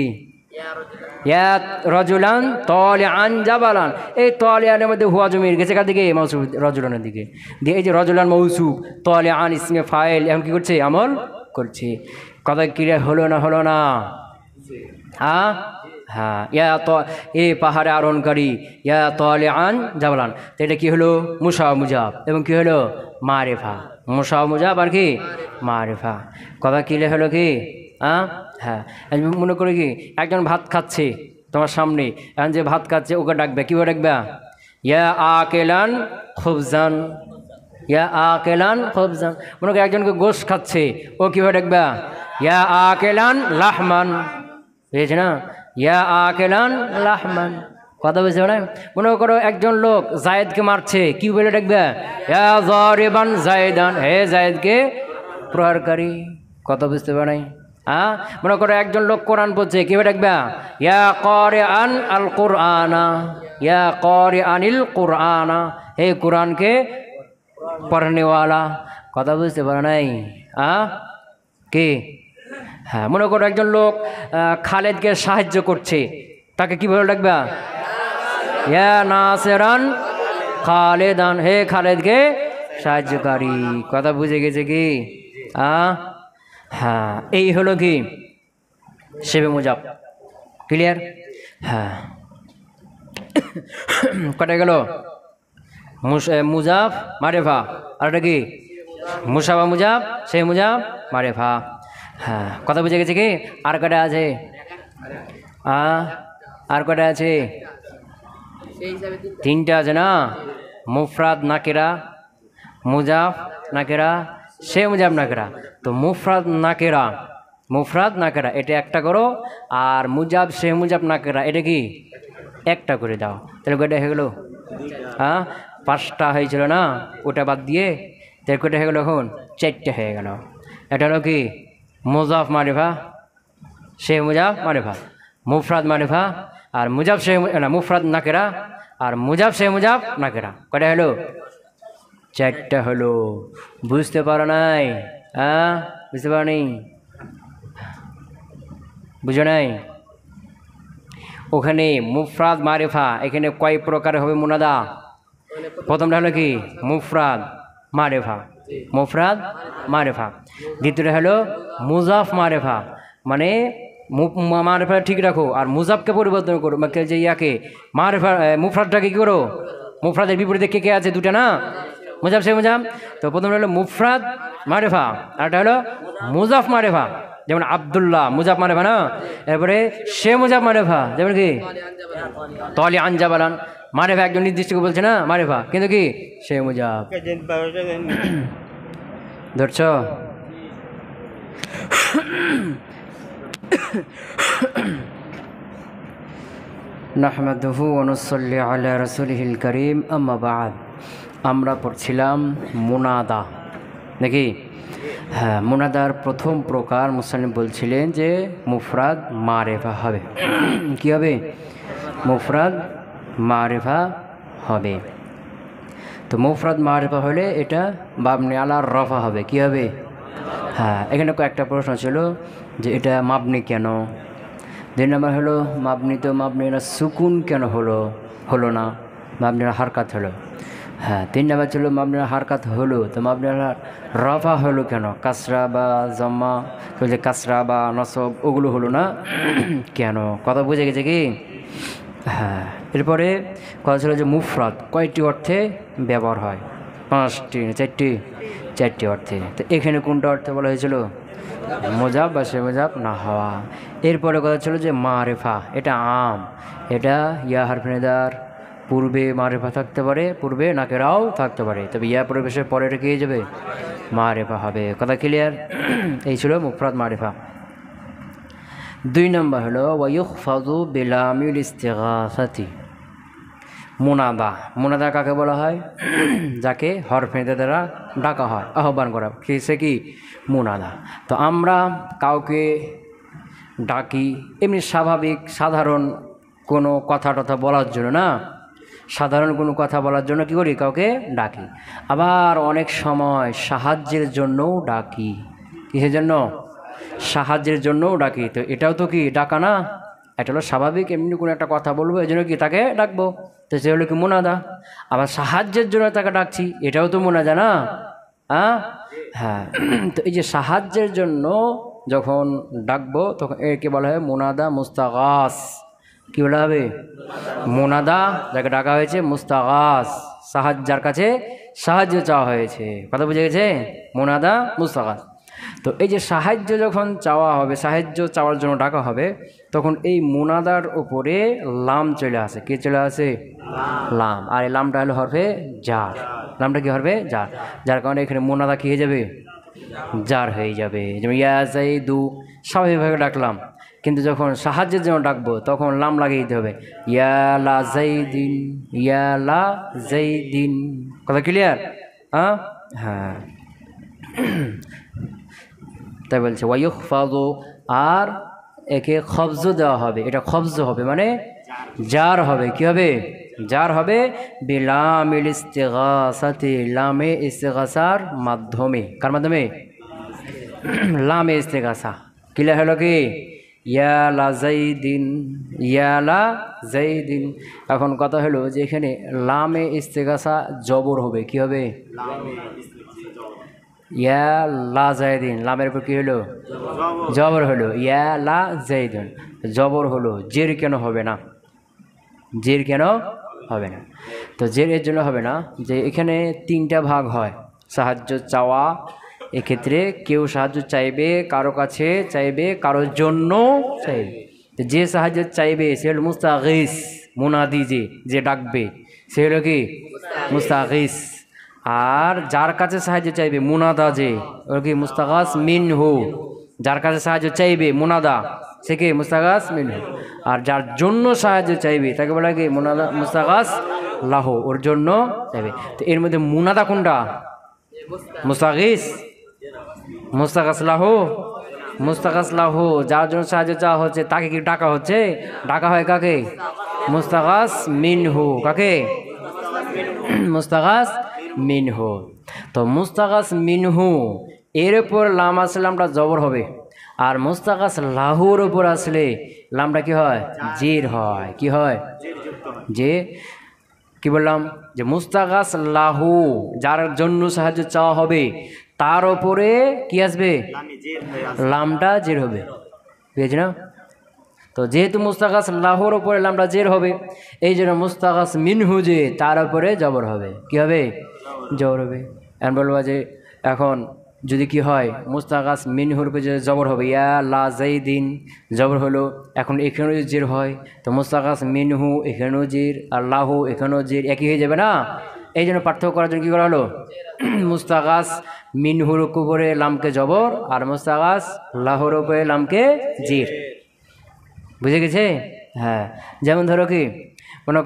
ইয়া রজুলান তলিয়ান জাবালান, এই তলিয়ানের মধ্যে হুয়া জমির গেছে কার দিকে? মৌসুফ রজুলানের দিকে দিয়ে। এই যে রজুলান মৌসুফ, তলিয়ান ইসমে ফাইল, এখন কী করছে? আমল করছে। কথা ক্লিয়ার হলো না? হলো না? হ্যাঁ হ্যাঁ। ইয়া তো এ পাহাড়ে আরোহণকারী, ইয়া তলিয়ান জাবালান, তো এটা কী হলো? মুসা মুজাব, এবং কী হলো? মারেফা। মুসা মুজাব আর কি মারেফা। কথা ক্লিয়ার হলো কি? হ্যাঁ হ্যাঁ। মনে করে কি একজন ভাত খাচ্ছে তোমার সামনে, এখন যে ভাত খাচ্ছে ওকে ডাকবে, কীভাবে ডাকবে? ইয়া আকেলান খুবজান, ইয়া আকেলান খুবজান। মনে করে একজনকে গোশত খাচ্ছে, ও কীভাবে ডাকবে? ইয়া আকেলান লাহমান, বুঝেছে না? ইয়া আকেলান লাহমান। কথা বুঝতে পারে? মনে করো একজন লোক জায়েদকে মারছে, কি বলে ডাকবে? ইয়া যারিবান জায়েদান, হে জায়েদকে প্রহারকারী। কথা বুঝতে পারে? হ্যাঁ। মনে করো একজন লোক কোরআন পড়ছে, কীভাবে ডাকবে? ইয়া কারিআন আল কুরআনা, ইয়া কারিআনিল কুরআনা, হে কোরআনকে পড়নেওয়ালা। কথা বুঝতে পারে নাই? হ্যাঁ কি? হ্যাঁ। মনে করো একজন লোক খালেদকে সাহায্য করছে, তাকে কীভাবে ডাকবে? ইয়া নাসিরান খালেদান, হে খালেদকে সাহায্যকারী। কথা বুঝে গেছে কি? হ্যাঁ। এই হলো কি শেবে মুজাব। ক্লিয়ার? হ্যাঁ। কটা গেল? মুজাব মারেফা, আর এটা কি মুসাবা মুজাব, শেবে মুজাব মারেফা। হ্যাঁ। কথা বুঝে গেছে কি? আর কটা আছে? আর কটা আছে? তিনটা আছে না? মুফরাদ নাকেরা, মুজাফ নাকেরা, শে মুজাব নাকেরা। তো মুফরাদ নাকেরা, মুফরাদ নাকেরা এটা একটা করো, আর মুজাব শে মুজাব নাকেরা এটা কি একটা করে দাও। তাহলে কয়টা হয়ে গেলো? হ্যাঁ, পাঁচটা হয়েছিল না, ওটা বাদ দিয়ে তাহলে কয়টা হয়ে গেলো? এখন চারটে হয়ে গেল। এটা হলো কি মুজাফ মারিফা, শে মুজাব মারিফা, মুফরাদ মারিফা, আর মুজাব শে না মুফরাদ নাকেরা, আর মুজাব শে মুজাব নাকেরা। কয়টা হলো? চারটা হলো। বুঝতে পারো নাই? হ্যাঁ, বুঝতে পারো নি? বুঝো নাই? ওখানে মুফরাদ মারিফা, এখানে কয় প্রকার হবে মুনাদা? প্রথমটা হলো কি মুফরাদ মারিফা, মুফরাদ মারিফা। দ্বিতীয়টা হলো মুজাফ মারিফা, মানে মারিফা ঠিক রাখো আর মুজাফকে পরিবর্তন করো, যে ইয়াকে মারিফা মুফরাদটাকে কী করো? মুফরাদের বিপরীতে কে কে আছে? দুটা না, মুজাফ সে মুজাফ। তো প্রথমটা হলো মুফরাদ মারিফা, আরটা হলো মুজাফ মারিফা, যেমন আব্দুল্লাহ মুজাফ মারিফা না। এরপরে সে মুজাফ মারিফা, যেমন কি তলি আনজাবালান, মারিফা একজন নির্দিষ্টকে বলছে না মারিফা, কিন্তু কি সে মুজাফ। ধরছ? নাহমাদুহু ওয়া নুসাল্লি আলা রাসূলিহিল কারীম, আম্মা বা'দ। আমরা পড়ছিলাম মুনাদা নাকি? হ্যাঁ, মুনাদার প্রথম প্রকার মুসান্নিফ বলছিলেন যে মুফরাদ মারিফা হবে। কি হবে? মুফরাদ মারিফা হবে। তো মুফরাদ মারিফা হলে এটা মাবনি আলা রফা হবে। কি হবে? হ্যাঁ, এখানে কয়েকটা প্রশ্ন ছিল যে এটা মাবনি কেন। 2 নম্বর হলো মাবনি, তো মাবনি না সুকুন কেন হলো না, মাবনির হারকাত হলো। হ্যাঁ, 3 নম্বর ছিল মাবনির হারকাত হলো, তো মাবনির রফা হলো কেন? কাসরা বা জম্মা, যে কাসরা বা নসব ওগুলো হলো না কেন? কথা বুঝে গেছে কি? হ্যাঁ। এরপরে কথা ছিল যে মুফরাদ কয়টি অর্থে ব্যবহার হয়? 5টি, 4টি অর্থে। তো এখানে কোনটা অর্থে বলা হয়েছিল? মুজাব বা সে মুজাব না হওয়া। এরপরে কথা ছিল যে মারিফা, এটা আম, এটা ইয়া হারফিনেদার, পূর্বে মারিফা থাকতে পারে, পূর্বে নাকেরাও থাকতে পারে, তবে ইয়া পরিবেশের পরে এটা কি যাবে? মারিফা হবে। কথা ক্লিয়ার? এই ছিল মুফরাদ মারিফা। 2 নম্বর হলো ওয়ায়ুখফাযু বিলামিল ইস্তিগাসাতি, মুনাদা। মুনাদা কাকে বলা হয়? যাকে হরফেদের দ্বারা ডাকা হয়, আহ্বান করা, সে কি মুনাদা। তো আমরা কাউকে ডাকি এমনি স্বাভাবিক সাধারণ কোনো কথা টথা বলার জন্য না, সাধারণ কোনো কথা বলার জন্য কী করি? কাউকে ডাকি। আবার অনেক সময় সাহায্যের জন্যও ডাকি। কিসের জন্য? সাহায্যের জন্যও ডাকি। তো এটাও তো কি ডাকা না? এটা হলো স্বাভাবিক, এমনি কোনো একটা কথা বলবো এই জন্য কি তাকে ডাকবো, তো সে হলো কি মুনাদা। আবার সাহায্যের জন্য তাকে ডাকছি, এটাও তো মুনাদা না? হ্যাঁ। তো এই যে সাহায্যের জন্য যখন ডাকবো তখন একে বলা হয় মুনাদা মুস্তাগাস। কি বলা হবে? মুনাদা যাকে ডাকা হয়েছে, মুস্তাগাস যার কাছে সাহায্য চাওয়া হয়েছে। কথা বুঝে গেছে? মুনাদা মুস্তাগাস। তো এই যে সাহায্য যখন চাওয়া হবে, সাহায্য চাওয়ার জন্য ডাকা হবে, তখন এই মুনাদার উপরে লাম চলে আসে। কে চলে আসে? লাম। আর এই লামটা হলো হরফে জার। লামটা কি হরফে জার, যার কারণে এখানে মুনাদা কি হয়ে যাবে? জার হয়ে যাবে। যেমন ইয়া জাইদু স্বাভাবিকভাবে ডাকলাম, কিন্তু যখন সাহায্যের জন্য ডাকবো তখন লাম লাগিয়ে দিতে হবে। ইয়া লা জাইদিন, ইয়া লা জাইদিন। কথা ক্লিয়ার? হ্যাঁ। তাই বলছে ওয়ায়ুখফাযু, আর একে খবজ দেওয়া হবে। এটা খবজ হবে মানে জার হবে। কি হবে? জার হবে বিলামিল ইস্তিগাসাতি, লামে ইস্তিগাসার মাধ্যমে। কার মাধ্যমে? লামে ইস্তিগাসা। ক্লিয়ার হলো কি? ইয়া লা জাইদিন, ইয়া লা জাইদিন। এখন কথা হলো যে এখানে লামে ইস্তিগাসা জবর হবে। কি হবে? ইয়া লা জাইদিন, লামের উপর কি হলো? জবর হলো। ইয়া লা জাইদিন জবর হলো। জের কেন হবে না? জের কেন হবে না? তো জের এর জন্য হবে না যে এখানে তিনটা ভাগ হয় সাহায্য চাওয়া। এক্ষেত্রে কেউ সাহায্য চাইবে, কারো কাছে চাইবে, কারোর জন্য চাইবে। তো যে সাহায্য চাইবে সে হলো মুস্তাগিস। মুনাদি যে ডাকবে সে হলো কি? মুস্তাগিস। আর যার কাছে সাহায্য চাইবে মুনাদা, যে ওর কি? মুস্তাগাস মিনহু। যার কাছে সাহায্য চাইবে মুনাদা, সে কি? মুস্তাগাস মিনহু। আর যার জন্য সাহায্য চাইবে তাকে বলা কি? মুনাদা মুস্তাগাস লাহু, ওর জন্য চাইবে। তো এর মধ্যে মুনাদা কোনটা? মুস্তাগিস, মুস্তাগাস লাহু। মুস্তাগাস লাহু, যার জন্য সাহায্য চাওয়া হচ্ছে তাকে কি ডাকা হচ্ছে? ডাকা হয় কাকে? মুস্তাগাস মিনহু। কাকে? মুস্তাগাস মিনহু। তো মুস্তাগাস মিনহু এর উপর লাম আসলে লামটা জবর হবে। আর মুস্তাগাস লাহুর উপর আসলে লামটা কি হয়? জির হয়। কি হয়? যে কি বললাম? যে মুস্তাগাস লাহু, যার জন্য সাহায্য চাওয়া হবে, তার ওপরে কি আসবে? লামটা জের হবে। বুঝেছি না? তো যেহেতু মুস্তাগাস লাহুর ওপরে লামটা জের হবে, এই জন্য মুস্তাগাস মিনহু যে তার উপরে জবর হবে। কি হবে? জবর হবে। এখন বলবো যে এখন যদি কি হয়, মুস্তাগাস মিনহুর উপরে যে জবর হবে, ইয়া লা জাইদিন জবর হলো, এখন এখানেও যদি জের হয় তো মুস্তাগাস মিনহু এখানেও জের, আর লাহু এখানেও জের, একই হয়ে যাবে না? এই জন্য পার্থক্য করার জন্য কী করা হলো? মুস্তাগাস মিনহুর উপরে লামকে জবর, আর মুস্তাগাস লাহুর উপরে লামকে জির। বুঝে গেছে? হ্যাঁ। যেমন ধরো কি, মনে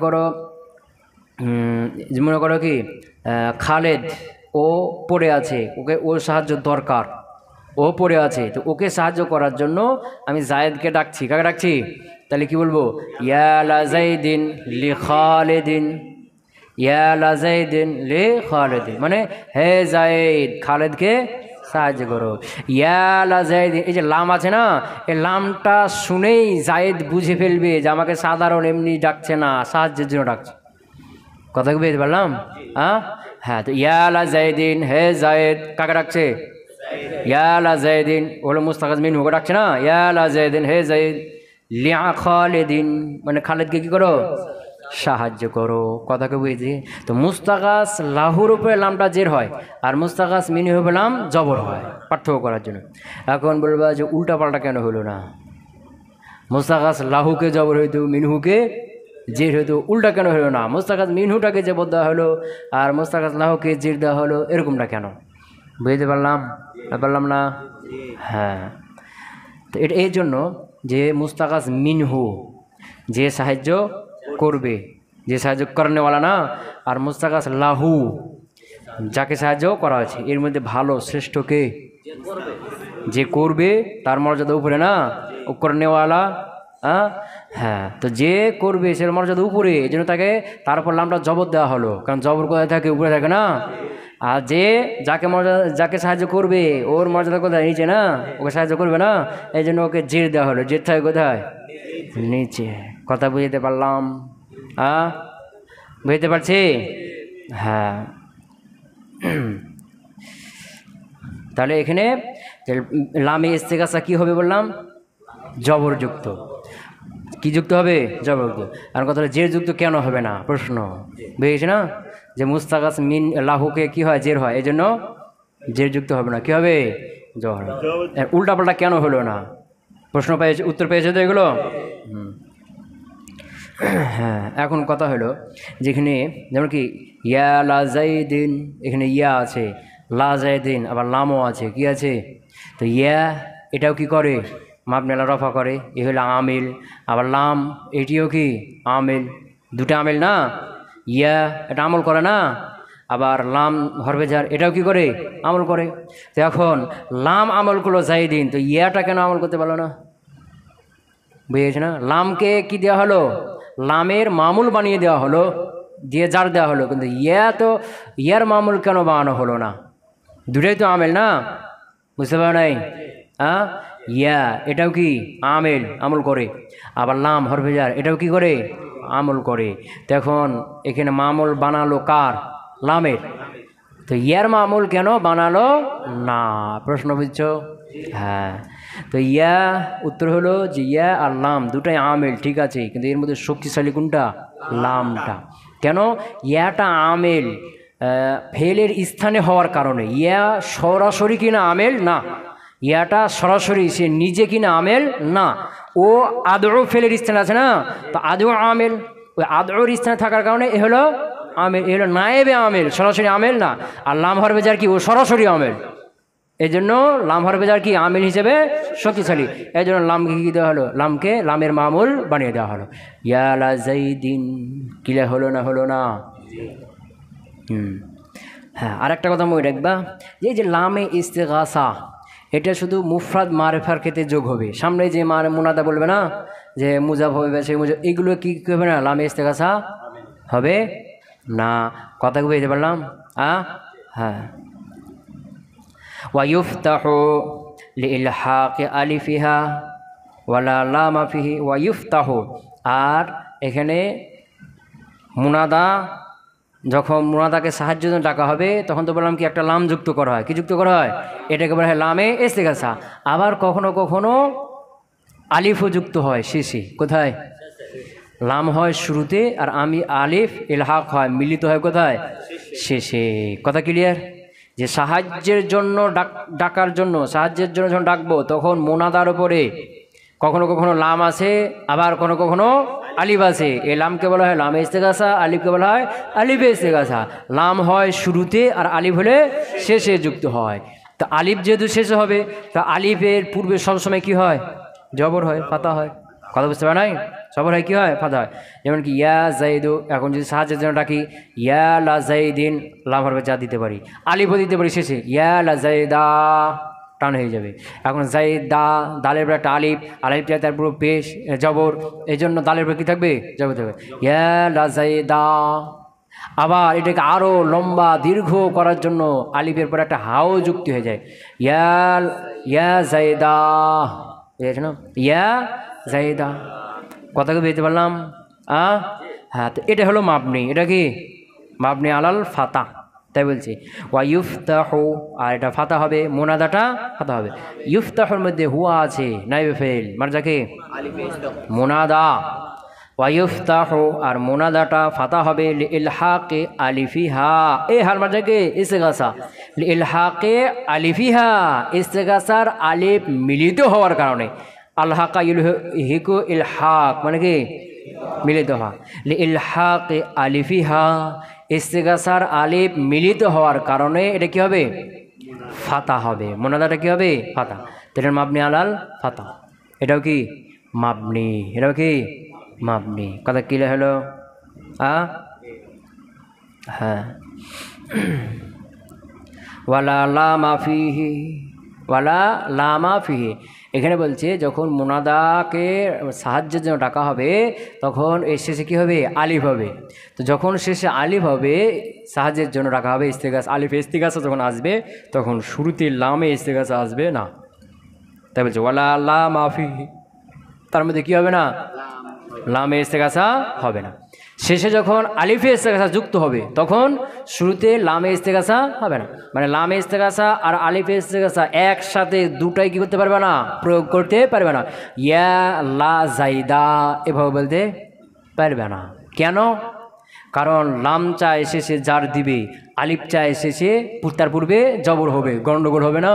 করো কি খালেদ ও পড়ে আছে, ওকে ওর সাহায্য দরকার, ও পড়ে আছে, তো ওকে সাহায্য করার জন্য আমি জায়েদকে ডাকছি। কাকে ডাকছি? তাহলে কি বলবো? ইয়া লা জাইদিন লি খালিদিন, ইয়া লা জাইদিন লি খালিদিন, মানে হে জায়েদ খালেদকে সাহায্য করো। ইয়া লা জায়েদিন, এই যে লাম আছে না, এই লামটা শুনেই জায়েদ বুঝে ফেলবে যে আমাকে সাধারণ এমনি ডাকছে না, সাহায্যের জন্য ডাকছে। কথা কি বুঝতে পারলাম? হ্যাঁ। তো ইয়া লা জাইদিন, হে জায়েদ, কাকে ডাকছে? ইয়া লা জাইদিন হলো মুস্তাগাস মিনহুকে ডাকছে না? ইয়া লা জাইদিন, হে জায়েদ, লিয়া খালিদিন, মানে খালিদকে কি করো? সাহায্য করো। কথাকে বুঝেছি? তো মুস্তাগাস লাহুর উপরে লামটা জের হয়, আর মুস্তাগাস মিনহু উপরে লাম জবর হয়, পার্থক্য করার জন্য। এখন বলবা যে উল্টা পাল্টা কেন হলো না? মুস্তাগাস লাহুকে জবর হইতো, মিনহুকে জের হইতো, উল্টা কেন হলো না? মুস্তাগাস মিনহুটাকে জবর দেওয়া হলো আর মুস্তাগাস লাহুকে জের দেওয়া হলো, এরকমটা কেন? বুঝতে পারলাম না? হ্যাঁ। তো এটা এই জন্য যে মুস্তাগাস মিনহু যে সাহায্য করবে, যে সাহায্য করেনেওয়ালা না, আর মুস্তাগাস লাহু, যাকে সাহায্য করা হয়েছে। এর মধ্যে ভালো শ্রেষ্ঠ কে? যে করবে তার মর্যাদা উপরে না, ও করেনেওয়ালা। হ্যাঁ, তো যে করবে সে মর্যাদা উপরে, এই জন্য তাকে তারপর লামটা জবর দেওয়া হলো, কারণ জবর কোথায় থাকে? উপরে থাকে না। আর যে যাকে সাহায্য করবে ওর মর্যাদা কোথায়? নিচে না, ওকে সাহায্য করবে না, এই জন্য ওকে জের দেওয়া হলো। জের থাকে কোথায়? নিচে। কথা বুঝতে পারলাম? বুঝতে পারছি? হ্যাঁ। তাহলে এখানে লামে ইস্তেগাসা কি হবে বললাম? জবরযুক্ত। কি যুক্ত হবে? জবরযুক্ত। আর কথা হলো জের যুক্ত কেন হবে না? প্রশ্ন বুঝেছি না, যে মুস্তাগাস মিন লাহুকে কি হয়? জের হয়, এই জন্য জের যুক্ত হবে না। কি হবে? জবর। উল্টাপাল্টা কেন হলো না? প্রশ্ন পেয়েছে, উত্তর পেয়েছে তো এগুলো? হ্যাঁ, এখন কথা হলো যেখানে যেমন কি ইয়া লাজাইদিন, এখানে ইয়া আছে, লাজাইদিন, আবার লামও আছে। কি আছে? তো ইয়া এটাও কি করে? মাবনেলা রফা করে, এ হলো আমিল। আবার লাম এটিও কি? আমিল। দুটো আমিল না? ইয়া এটা আমল করে না, আবার লাম হরফে জার এটাও কি করে? আমল করে। তো এখন লাম আমল করলো জাইদিন, তো ইয়াটা কেন আমল করতে পারলো না? বুঝেছে না? লামকে কি দেওয়া হলো? লামের মামুল বানিয়ে দেওয়া হলো, দিয়ে জার দেওয়া হলো, কিন্তু ইয়া তো ইয়ার মামুল কেন বানানো হলো না? দুটাই তো আমেল না, বুঝতে পারো নাই? ইয়া এটাও কি আমেল, আমল করে। আবার লাম হরফে জার এটাও কি করে? আমল করে। তখন এখানে মামুল বানালো কার? লামের। তো ইয়ার মামুল কেন বানালো না? প্রশ্ন বুঝছো? হ্যাঁ। তো ইয়া উত্তর হলো যে ইয়া আর লাম দুটাই আমেল, ঠিক আছে, কিন্তু এর মধ্যে শক্তিশালী কোনটা? লামটা। কেন? ইয়াটা আমেল ফেলের স্থানে হওয়ার কারণে। ইয়া সরাসরি কিনা আমেল না, ইয়াটা সরাসরি সে নিজে কিনা আমেল না, ও আদৌ ফেলের স্থানে আছে না, তো আদৌ আমেল। ওই আদৌর স্থানে থাকার কারণে এ হলো আমেল, এ হলো নায়েবে আমেল, সরাসরি আমেল না। আর লাম হরফে জার কি? ও সরাসরি আমেল। এই জন্য লাম হরফে জার কি? আমিল হিসেবে শক্তিশালী। এই জন্য লামকে কী দেওয়া হলো? লামকে লামের মামুল বানিয়ে দেওয়া হলো। ইয়া লাজাইদিন। কিলা হলো না? হলো না? হ্যাঁ, আর একটা কথা মনে রাখবা, যে লামে ইস্তেগাসা এটা শুধু মুফরাদ মারেফার ক্ষেত্রে যোগ হবে। সামনে যে মুনাদা বলবে না, যে মুজাব হবে, সেই মুজাব, এগুলো কি হবে না? লামে ইস্তেগাসা হবে না। কথা বুঝতে পারলাম? হ্যাঁ। ওয়ায়ুফতাহু লিইলহাকি আলিফিহা ওয়ালা লামা ফিহি ওয়ায়ুফতাহু। আর এখানে মুনাদা, যখন মুনাদাকে সাহায্যের জন্য ডাকা হবে তখন তো বললাম কি একটা লাম যুক্ত করা হয়। কি যুক্ত করা হয়? এটাকে বলা হয় লামে ইস্তেগাসা। আবার কখনো কখনো আলিফও যুক্ত হয় শেষে। কোথায়? লাম হয় শুরুতে, আর আমি আলিফ ইলহাক হয়, মিলিত হয় কোথায়? শেষে। কথা ক্লিয়ার? যে সাহায্যের জন্য ডাকার জন্য, সাহায্যের জন্য যখন ডাকবো তখন মোনাদার উপরে কখনো কখনো লাম আছে, আবার কখনো কখনো আলিফ আছে। এই লামকে বলা হয় লামে ইস্তেগাসা, আলিফকে বলা হয় আলিফে ইস্তেগাসা। লাম হয় শুরুতে আর আলিফ হলে শেষে যুক্ত হয়। তো আলিফ যেহেতু শেষে হবে, তা আলিফের পূর্বে সবসময় কি হয়? জবর হয়, ফাতা হয়। কথা বুঝতে পারে নাই? জবর হয়, কি হয়? ফাতা হয়। যেমন কি ইয়া জাইদু, এখন যদি সাহায্যের জন্য ডাকি ইয়া লা জাইদিন, লাম হরফে যা দিতে পারি, আলিফও দিতে পারি শেষে, ইয়া লা জাইদা, টান হয়ে যাবে। এখন জাইদা, দালের পর একটা আলিফ, আলিফটা তার পুরো পেশ জবর, এই জন্য দালের পর কী থাকবে? জবর থাকবে, ইয়া লা জাইদা। আবার এটাকে আরও লম্বা দীর্ঘ করার জন্য আলিফের পর একটা হাও যুক্তি হয়ে যায়, ইয়া জাইদা, বুঝেছ না? ইয়া জাইদা। কথা কি বুঝতে পারলাম? হ্যাঁ, তো এটা হলো মাবনি। এটা কি? মাবনি আলাল ফাতা। তাই বলছি ওয়ায়ুফতাহু, আর এটা ফাতা হবে, মুনাদাটা ফাতা হবে। ইউফতাহুর মধ্যে হুয়া আছে, নাইবে ফেল, মারজাকে মুনাদা। ওয়ায়ুফতাহু, আর মুনাদাটা ফাতা হবে লিইলহাকি আলিফিহা, এ হার মারজাকে ইস্তেগাসা, লিইলহাকি আলিফিহা, ইস্তেগাসার আলিফ মিলিত হওয়ার কারণে। আলহাকা ইলহিকু ইলহাক মানে কি? মিলিত হওয়া। লিইলহাকি আলিফিহা, ইস্তেগাসার আলিফ মিলিত হওয়ার কারণে এটা কি হবে? ফাতা হবে। মুনাদাটা কি হবে? ফাতা। তাহলে মাবনি আলাল ফাতা। এটাও কি? মাবনি। এটাও কি? মাবনি। কথা ক্লিয়ার হলো? হ্যাঁ, ওয়ালা লামা ফিহি, ওয়ালা লামা ফিহি। এখানে বলছে যখন মুনাদাকে সাহায্যের জন্য ডাকা হবে তখন এর শেষে কী হবে? আলিফ হবে। তো যখন শেষে আলিফ হবে সাহায্যের জন্য ডাকা হবে, ইস্তেগাসা আলিফ ইস্তেগাসা যখন আসবে তখন শুরুতে লামে ইস্তেগাসা আসবে না। তাই বলছে ওয়ালা লামা ফিহি, তার মধ্যে কী হবে না? লামে ইস্তেগাসা হবে না। শেষে যখন আলিফে ইস্তেগাসা যুক্ত হবে তখন শুরুতে লামে ইস্তেগাসা হবে না। মানে লামে ইস্তেগাসা আর আলিফে ইস্তেগাসা একসাথে দুটাই কী করতে পারবে না? প্রয়োগ করতে পারবে না। ইয়া লা জাইদা এভাবে বলতে পারবে না। কেন? কারণ লাম চায় শেষে জার দিবে, আলিফ চায় শেষে তার পূর্বে জবর হবে, গন্ডগোল হবে না?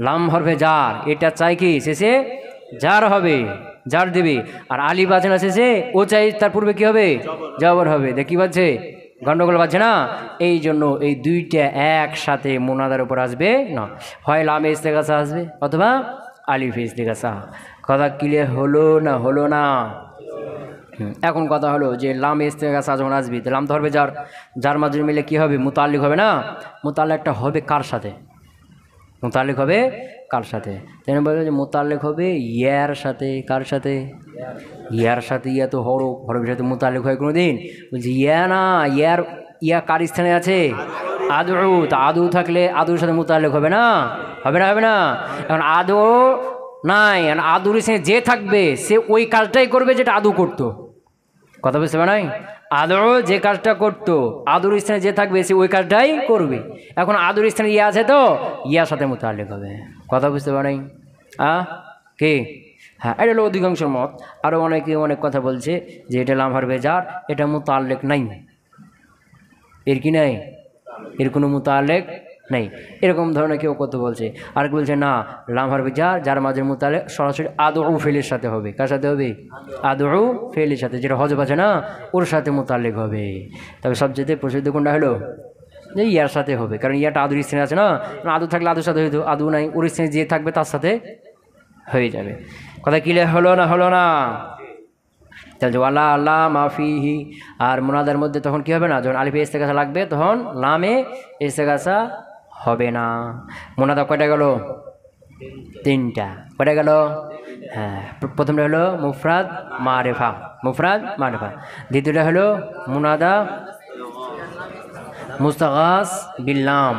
লাম হরফে জার, এটা চাই কি শেষে জার হবে, জার দিবে, আর আলিফ আছে না শেষে, ও চাই তার পূর্বে কী হবে? জবর হবে। দেখি পাচ্ছে গন্ডগোল পাচ্ছে না? এই জন্য এই দুইটা একসাথে মুনাদার উপর আসবে না, হয় লামে ইস্তেগাসা আসবে অথবা আলিফে ইস্তেগাসা। কথা ক্লিয়ার হলো না? হলো না? এখন কথা হলো যে লামে ইস্তেগাসা যখন আসবে তো লাম তো হবে যার, যার মাঝে মিলে কী হবে? মুতাল্লিক হবে না? মুতাল্লিকটা হবে কার সাথে? মুতাল্লিক হবে কার সাথে? তাই বলবে যে মুতাল্লিক হবে ইয়ার সাথে। কার সাথে? ইয়ার সাথে। ইয়া তো হরফের সাথে মুতাল্লিক হয় কোনো দিন? বলছি ইয়া না, ইয়ার ইয়া কার স্থানে আছে? আদু। তা আদু থাকলে আদুর সাথে মুতাল্লিক হবে না? হবে না? হবে না? এখন আদু নাই, আদুর স্থানে যে থাকবে সে ওই কাজটাই করবে যেটা আদু করতো। কথা বুঝতে পারে নাই? আদু যে কাজটা করতো আদুর স্থানে যে থাকবে সে ওই কাজটাই করবে। এখন আদুর স্থানে ইয়া আছে তো ইয়ার সাথে মুতাল্লিক হবে। কথা বুঝতে পারে নাই? কে? হ্যাঁ, এটা হলো অধিকাংশের মত। আরও অনেকে অনেক কথা বলছে যে এটা লাম হরফে জার, এটা মুতাল্লিক নাই, এর কি নাই? এর কোনো মুতাল্লিক নেই, এরকম ধরনের কেউ কত বলছে। আর বলছে না, লাম হরফে জার, যার মাঝে মুতাল্লিক সরাসরি আদু ফেলের সাথে হবে। কার সাথে হবে? আদু ফেলের সাথে, যেটা হজব আছে না ওর সাথে মুতাল্লিক হবে। তবে সবচেয়ে প্রসিদ্ধ কোনটা হলো? যে ইয়ার সাথে হবে, কারণ ইয়াটা আদুর স্থানে আছে না। আদু থাকলে আদুর সাথে হইতো, আদু নাই, ওর স্থানে যে থাকবে তার সাথে হয়ে যাবে। কথা ক্লিয়ার হলো না? হলো না? তাহলে ওয়ালা আল্লাহ মাফিহি। আর মুনাদার মধ্যে তখন কী হবে না? যখন আলিফে ইস্তেগাসা লাগবে তখন লামে ইস্তেগাসা হবে না। মুনাদা কয়টা গেল? তিনটা। কয়টা গেল? হ্যাঁ, প্রথমটা হলো মুফরাদ মারেফা, মুফরাদ মারেফা। দ্বিতীয়টা হলো মুনাদা মুস্তাগাস বিল লাম।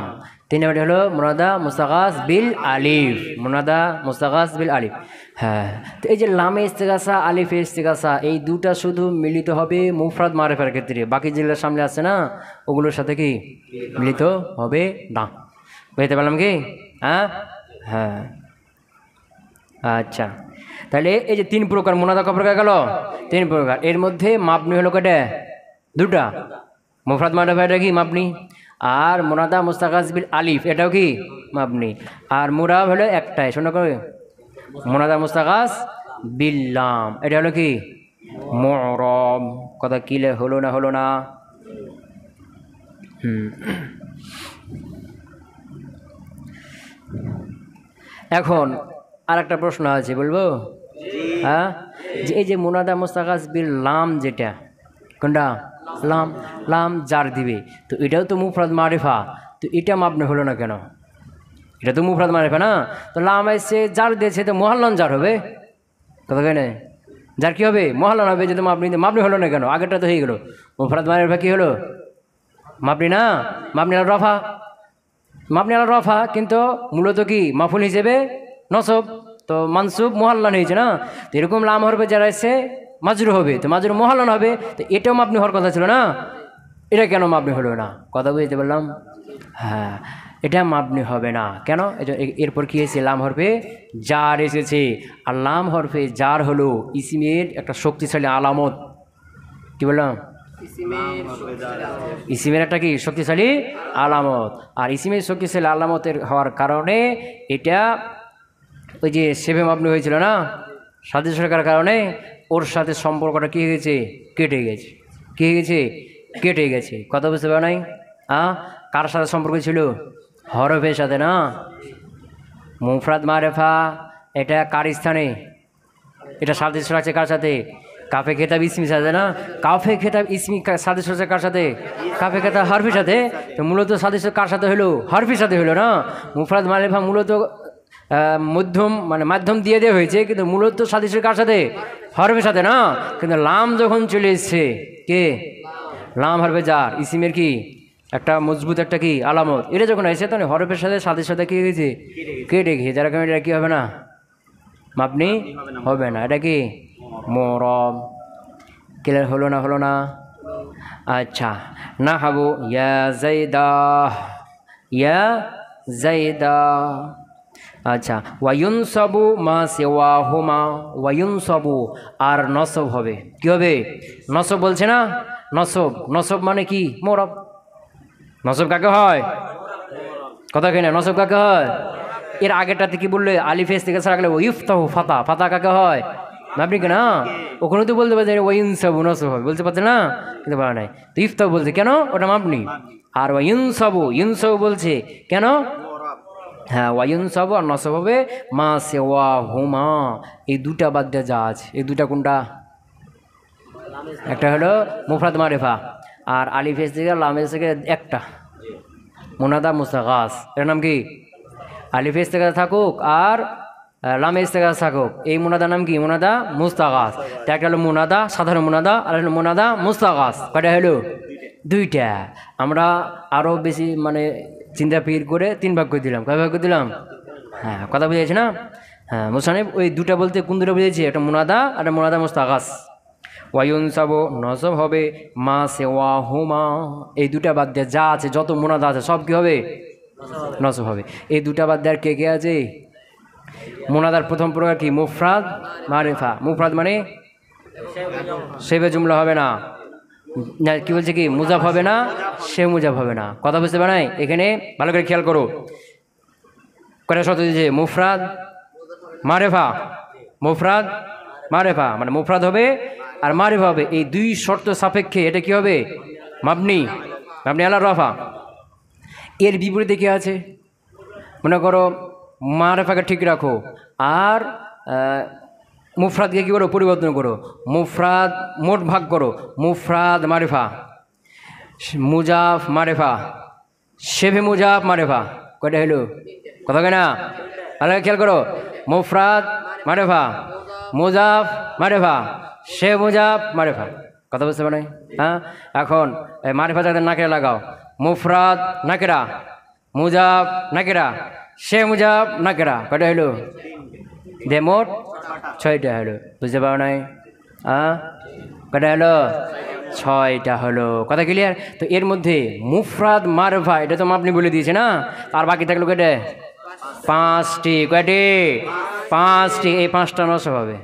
তিন নম্বরটি হলো মুনাদা মুস্তাগাস বিল আলিফ, মুনাদা মুস্তাগাস বিল আলিফ। হ্যাঁ, তো এই যে লামে ইস্তেগাসা আলিফে ইস্তেগাসা এই দুটা শুধু মিলিত হবে মুফরাদ মারেফার ক্ষেত্রে, বাকি যেগুলো সামনে আসছে না ওগুলোর সাথে কি মিলিত হবে না। বুঝতে পারলাম কি? হ্যাঁ হ্যাঁ, আচ্ছা। তাহলে এই যে তিন প্রকার মুনাদা কয় প্রকার গেল? তিন প্রকার। এর মধ্যে মাবনি হলো কয়টা? দুটা। মুফরাদ মারেফা এটা কি মাবনি, আর মুনাদা মুস্তাগাস বিল আলিফ এটাও কি মাবনি, আর মুরাব হলো একটাই। শোনো করে মুনাদা মুস্তাগাস বিল লাম, এটা হলো কি মুরাব। কথা কিলে হলো না? হলো না? এখন আর একটা প্রশ্ন আছে, বলবো? হ্যাঁ, যে এই যে মুনাদা মুস্তাগাস বিল লাম, যেটা কোনটা? লাম। লাম জার দিবে, তো এটাও তো মুফরাদ মারিফা, তো এটা মাবনি হলো না কেন? এটা তো মুফরাদ মারিফা না, তো লাম এসে জার দিয়েছে তো মুহাল্লান জার হবে। কথা কেন? যার কি হবে? মুহাল্লান হবে, যেহেতু মাবনি। মাবনি হলো না কেন? আগেরটা তো হয়ে গেল। মুফরাদ মারিফা কি হলো? মাবনি না, মাবনি আল রফা, মাবনি আল রফা, কিন্তু মূলত কি মাফুল হিসেবে নসব, তো মানসুব মুহাল্লান হয়েছে না। তো এরকম লাম হরফে যারা এসে মাজরু হবে, তো মাজরু মুহাল্লান হবে, তো এটাও মাবনি হওয়ার কথা ছিল না, এটা কেন মাবনি হলো না? কথা বুঝতে পারলাম? হ্যাঁ, এটা মাবনি হবে না কেন? এরপর কি হয়েছে? লাম হরফে জার এসেছে, আর লাম হরফে জার হলো ইসিমের একটা শক্তিশালী আলামত। কি বললাম? ইসিমের একটা কি শক্তিশালী আলামত, আর ইসিমের শক্তিশালী আলামতের হওয়ার কারণে এটা ওই যে সেভে মাবনি হয়েছিল না সাদৃশ্য থাকার কারণে, ওর সাথে সম্পর্কটা কী হয়ে গেছে? কেটে গেছে। কী হয়ে গেছে? কেটে গেছে। কথা বুঝতে পারো নাই? কার সাথে সম্পর্ক ছিল? হরফের সাথে না। মুফরাদ মারেফা এটা কার স্থানে? এটা সাদৃশ্য আছে কার সাথে? কাফে খেতাব ইসমি সাথে না, কাফে খেতাব ইসমি সাদৃশ্য হচ্ছে কার সাথে? কাফে খেতাব হরফির সাথে। তো মূলত সাদৃশ্য কার সাথে হলো? হরফির সাথে হলো না। মুফরাদ মারিফা মূলত মধ্যম মানে মাধ্যম দিয়ে দেওয়া হয়েছে, কিন্তু মূলত সাদৃশ্য কার সাথে? হরফের সাথে না। কিন্তু লাম যখন চলে এসছে, কে? লাম হরফে জার, ইসিমের কি একটা মজবুত একটা কি আলামত, এটা যখন এসে তখন হরফের সাথে সাদৃশ্যতা কি হয়েছে? কেটে গিয়ে যার কারণে এটা কি হবে না? মাপনি হবে না। এটা কি মরব। ক্লিয়ার হলো না? হলো না? আচ্ছা, না হাবু ইয়া জাইদা, ইয়া জাইদা। আচ্ছা, ওয়ায়ুন সাবু মা সেওয়া হুমা, ওয়ায়ুন সাবু আর নসব হবে। কি হবে? নসব বলছে না, নসব। নসব মানে কি? মোরব। নসব কাকে হয়? কথা কেনা, নসব কাকে হয়? এর আগেরটাতে কি বললে? আলিফেস থেকে রাখলে ইফতাহ ফাতা, ফাতা কাকে হয়? আপনি কেনা ওখানে তো বলতে পারছেন ওয়াইন সাবু নসব হবে, বলতে পারছে না, কিন্তু বলা নাই। তো ইফতাহ বলছে কেন? ওটা মাপনি। আর ওয়াইন সাবু, ইউন সাবু বলছে কেন? হ্যাঁ, ওয়াইন সাবু আর নসব হবে মা সেওয়া হুমা, এই দুটা বাদ দিয়ে যা আছে। এই দুটা কোনটা? একটা হলো মুফরাদ মারিফা, আর আলিফেস থেকে লামেস থেকে একটা মুনাদা মুস্তাগাস। এর নাম কি? আলিফেস থেকে থাকুক আর লামেস থেকে থাকুক, এই মুনাদার নাম কি? মুনাদা মুস্তাগাস। তো একটা হলো মুনাদা সাধারণ মুনাদা, আর হলো মুনাদা মুস্তাগাস। কয়টা হলো? দুইটা। আমরা আরও বেশি মানে চিন্তা ফির করে 3 ভাগ করে দিলাম। কয় ভাগ করে দিলাম? হ্যাঁ, কথা বুঝেছি না? হ্যাঁ, মুসানিফ ওই দুটা বলতে কোন দুটো বুঝেছি? একটা মুনাদা আর একটা মুনাদা মুস্তাগাস। ওয়ায়ুন সাবো নসব হবে মা সেওয়া হুমা, এই দুটা বাদ দিয়ে যা আছে, যত মুনাদা আছে সব কি হবে? নসব হবে। এই দুটা বাদ দিয়ে আর কে কে আছে? মুনাদার প্রথম প্রকার কি? মুফরাদ মারিফা। মুফরাদ মানে সেবে জুমলা হবে না, কি বলছে কি? মুজাফ হবে না, সে মুজাফ হবে না। কথা বুঝতে পারে নাই? এখানে ভালো করে খেয়াল করো। কয়টা শর্ত দিয়েছে? মুফরাদ মারিফা, মুফরাদ মারিফা মানে মুফরাদ হবে আর মারিফা হবে। এই দুই শর্ত সাপেক্ষে এটা কি হবে? মাবনি, মাবনি আলা রফা। এর বিপরীতে কি আছে? মনে করো মারিফাকে ঠিক রাখো আর মুফরাদকে কী করো? পরিবর্তন করো। মুফরাদ মোট ভাগ করো, মুফরাদ মারিফা, মুজাফ মারিফা, শেভে মুজাফ মারিফা। কয়টা হলো? কথা কয় না? ভালো খেয়াল করো। মুফরাদ মারিফা, মুজাফ মারিফা, শে মুজাফ মারিফা। কথা বুঝতে পারে? হ্যাঁ, এখন মারিফা যাদের নাকেরা লাগাও। মুফরাদ নাকেরা, মুজাফ নাকেরা, শে মুজাফ নাকেরা। কয়টা হলো? দে মোট 6টা হলো। বুঝতে পারো নাই? হ্যাঁ, কয়টা হলো? 6টা হলো। কথা ক্লিয়ার? তো এর মধ্যে মুফরাদ মারফা এটা তো আপনি বলে দিয়েছে না, আর বাকি থাকলো কয়টা? 5টি। কয়টি? 5টি। এই 5টা নসব হবে।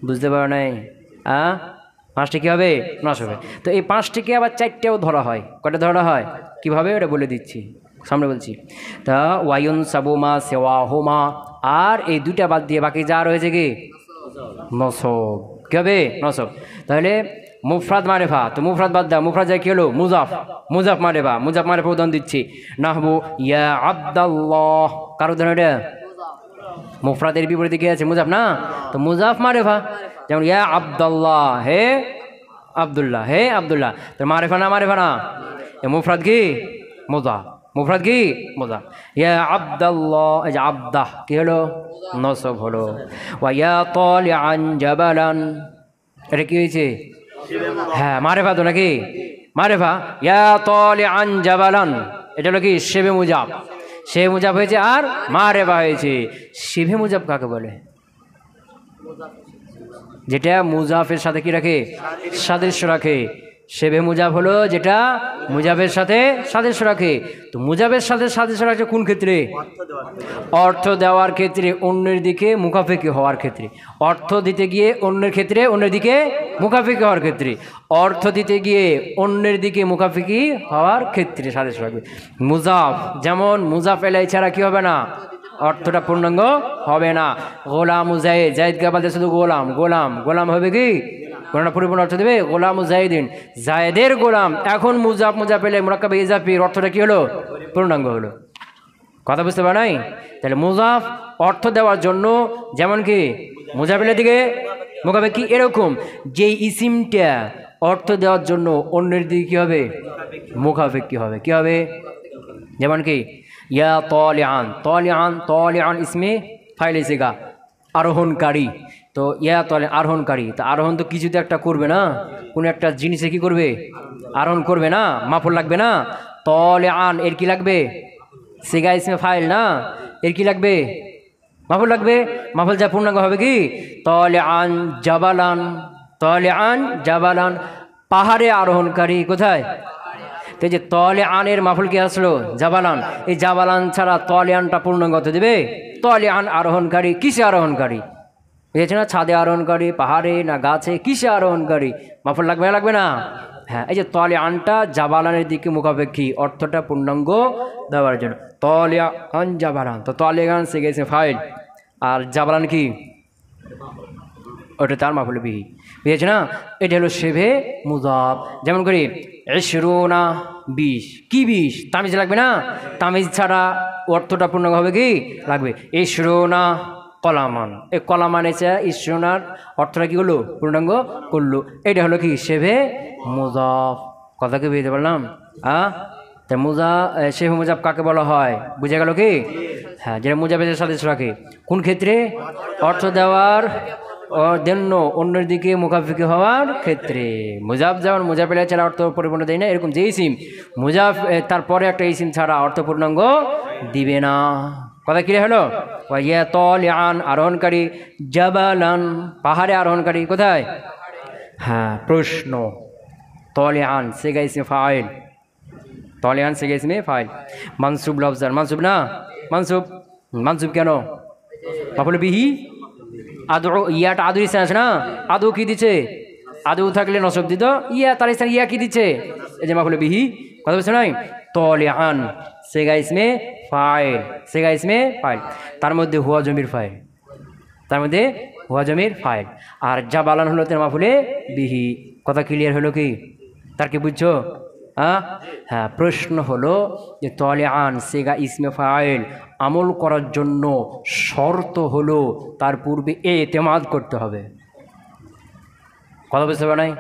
বুঝতে পারো নাই? হ্যাঁ, 5টি কী হবে? নসব হবে। তো এই 5টিকে আবার 4টেও ধরা হয়। কয়টা ধরা হয়? কীভাবে ওটা বলে দিচ্ছি, সামনে বলছি। তা ওয়ায়ুন সাবুমা সেওয়া হোমা, আর এই দুইটা বাদ দিয়ে বাকি যা রয়েছে কি? নসব। কী হবে? নসব। তাহলে মুফরাদ মারিফা, তো মুফরাদ বাদ দাও, মুফরাদ যায় কী হলো? মুজাফ, মুজাফ মারিফা, মুজাফ মারিফা উদাহরণ দিচ্ছি। নাহবু ইয়া আব্দাল্লাহ, কার উদাহরণ এটা? মুফরাদের বিপরীতে কি আছে? মুজাফ না, তো মুজাফ মারিফা। যেমন ইয়া আব্দাল্লাহ, হে আব্দুল্লাহ, হে আব্দুল্লাহ। তো মারিফা না মারিফা না? মুফরাদ কি? মুজাফ। মুফরাদ কি? মুজাফ। ইয়া আব্দাল্লাহ, এই যে আব্দাহ কি হলো? নসব হলো। ওয়া ইয়া তালিআন জাবালান, এটা কি হয়েছে? হ্যাঁ, মারিফা তো নাকি? মারিফা। ইয়া তালিআন জাবালান, এটা হলো কি? শেবে মুজাফ। সে মুজাফ হয়েছে আর মারিফা হয়েছে। শিবে মুজাফ কাকে বলে? যেটা মুজাফের সাথে কি রাখে? সাদৃশ্য রাখে। শেবে মুজাফ হলো যেটা মুজাফের সাথে সাদৃশ্য রাখে। তো মুজাফের সাথে সাদৃশ্য রাখে কোন ক্ষেত্রে? অর্থ দেওয়ার ক্ষেত্রে, অন্যের দিকে মুখাফেকি হওয়ার ক্ষেত্রে। অর্থ দিতে গিয়ে অন্যের ক্ষেত্রে, অন্যের দিকে মুখাফেকি হওয়ার ক্ষেত্রে। অর্থ দিতে গিয়ে অন্যের দিকে মুখাফেকি হওয়ার ক্ষেত্রে সাদৃশ্য রাখবে। মুজাফ, যেমন মুজাফ এলাই ছাড়া কি হবে না? অর্থটা পূর্ণাঙ্গ হবে না। গোলাম জায়েদ, জায়েদকে বলতে শুধু গোলাম, গোলাম, গোলাম হবে কি? গোলামটা পরিপূর্ণ অর্থ দেবে? গোলাম জায়েদিন, জায়েদের গোলাম। এখন মুজাফ, মুজাফ এলে মুরাক্কাবে ইজাফির অর্থটা কি হলো? পূর্ণাঙ্গ হলো। কথা বুঝতে পারা নাই? তাহলে মুজাফ অর্থ দেওয়ার জন্য যেমন কি মুজাফ এলের দিকে মুখাপেক্ষী এরকম যেই ইসিমটা অর্থ দেওয়ার জন্য অন্যের দিকে কী হবে মুখাপেক্ষী হবে কী হবে যেমন কি ইয়া তলিআন ইসমে ফাইল এসেগা আরোহণকারী তো ইয়া তলে আরোহণকারী তো আরোহণ তো কিছুতে একটা করবে না কোনো একটা জিনিসে কি করবে আরোহণ করবে না মাফুল লাগবে না তলিআন এর কি লাগবে সেগা ইসমে ফাইল না এর কি লাগবে মাফুল লাগবে মাফুল যা পূর্ণাঙ্গ হবে কি তলিআন জাবালান পাহাড়ে আরোহণকারী কোথায় তো এই যে তলে আনের মাফুল কি আসলো জাবালান এই জাবালান ছাড়া তলে আনটা পূর্ণাঙ্গ হতে দেবে তলে আন আরোহণকারী কিসে আরোহণকারী বুঝেছে না ছাদে আরোহণকারী পাহাড়ে না গাছে কিসে আরোহণকারী মাফুল লাগবে না হ্যাঁ এই যে তলে আনটা জাবালানের দিকে মুখাপেক্ষী অর্থটা পূর্ণাঙ্গ দেওয়ার জন্য তলে আন জাবালান তো তলে আন সে গেছে ফাইল আর জাবালান কি ওটা তার মাফুল বিহি বুঝেছে না এটা হলো শেভে মুজাফ যেমন করি 20 20 কি 20 তামিজ লাগবে না তামিজ ছাড়া অর্থটা পূর্ণাঙ্গ হবে কি লাগবে 20 কলামান এই কলামান এসে 20 অর্থটা কি হলো পূর্ণাঙ্গ করলো এটা হলো কি শেভে মুজাফ কথা কি বুঝতে পারলাম তা শেভে মুজাফ কাকে বলা হয় বুঝে গেল কি হ্যাঁ যেটা মুজাফের সাথে রাখে কোন ক্ষেত্রে অর্থ দেওয়ার জন্য অন্যের দিকে মুখাপেক্ষী হওয়ার ক্ষেত্রে মুজাফ যেমন মুজাফের ছাড়া অর্থ পরিপূর্ণ দেয় না এরকম যে ইসিম মুজাফ তারপরে একটা ইসিম ছাড়া অর্থ পূর্ণাঙ্গ দিবে না কথা ক্লিয়ার হলো ইয়া তলিআন আরোহণকারী জাবালান পাহাড়ে আরোহণকারী কোথায় হ্যাঁ প্রশ্ন তলিআন সেগা ইসমে ফাইল তলিআন সেগা ইসমে ফাইল মানসুব লফজার মানসুব না মানসুব কেন মাফুল বিহি আদু ইয়াটা আদু ইসে আছে না আদু কি দিচ্ছে আদু থাকলে নসব দিত ইয়া তার ইসে ইয়া কি দিচ্ছে এই যে মাফুল বিহি কথা বলছে নাই তলিআন সেগা ইসমে ফাইল তার মধ্যে হুয়া জমির ফাইল আর জাবালান হলো তার মাফুলে বিহি কথা ক্লিয়ার হলো কি তার কি বুঝছো হ্যাঁ প্রশ্ন হলো যে তলিআন সেগা ইসমে ফাইল আমল করার জন্য শর্ত হলো তার পূর্বে এতেমাদ করতে হবে কথা বুঝতে পারে নাই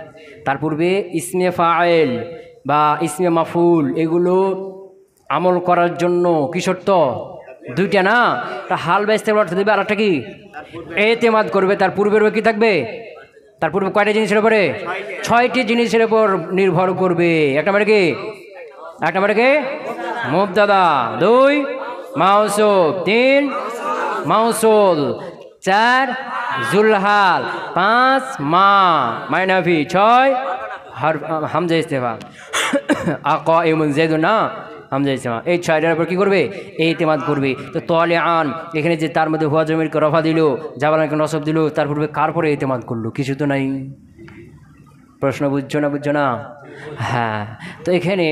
তার পূর্বে ইসমে ফাইল বা ইসমে মাফুল এগুলো আমল করার জন্য কি শর্ত দুইটা না তা হাল বেসতে অর্থ দেবে আর একটা কি এতেমাদ করবে তার পূর্বের কি থাকবে তার পূর্বে কয়টা জিনিসের উপরে 6টি জিনিসের উপর নির্ভর করবে একটা মানে কি মুবতাদা 2 মাউসুফ 3 মাউসুল 4 জুলহাল 5 মা মাইনাফি 6 হামজা ইস্তেফাম আকাইমুন যাইদুন না হামজা ইস্তেফাম এই 6টার উপর কি করবে ইতিমাদ করবে তো তলিআন এখানে যে তার মধ্যে হুয়া জমিরকে রফা দিল জাবালানকে নসব দিল তার পূর্বে কার পরে ইতিমাদ করলো কিছু তো নাই প্রশ্ন বুঝছো না হ্যাঁ তো এখানে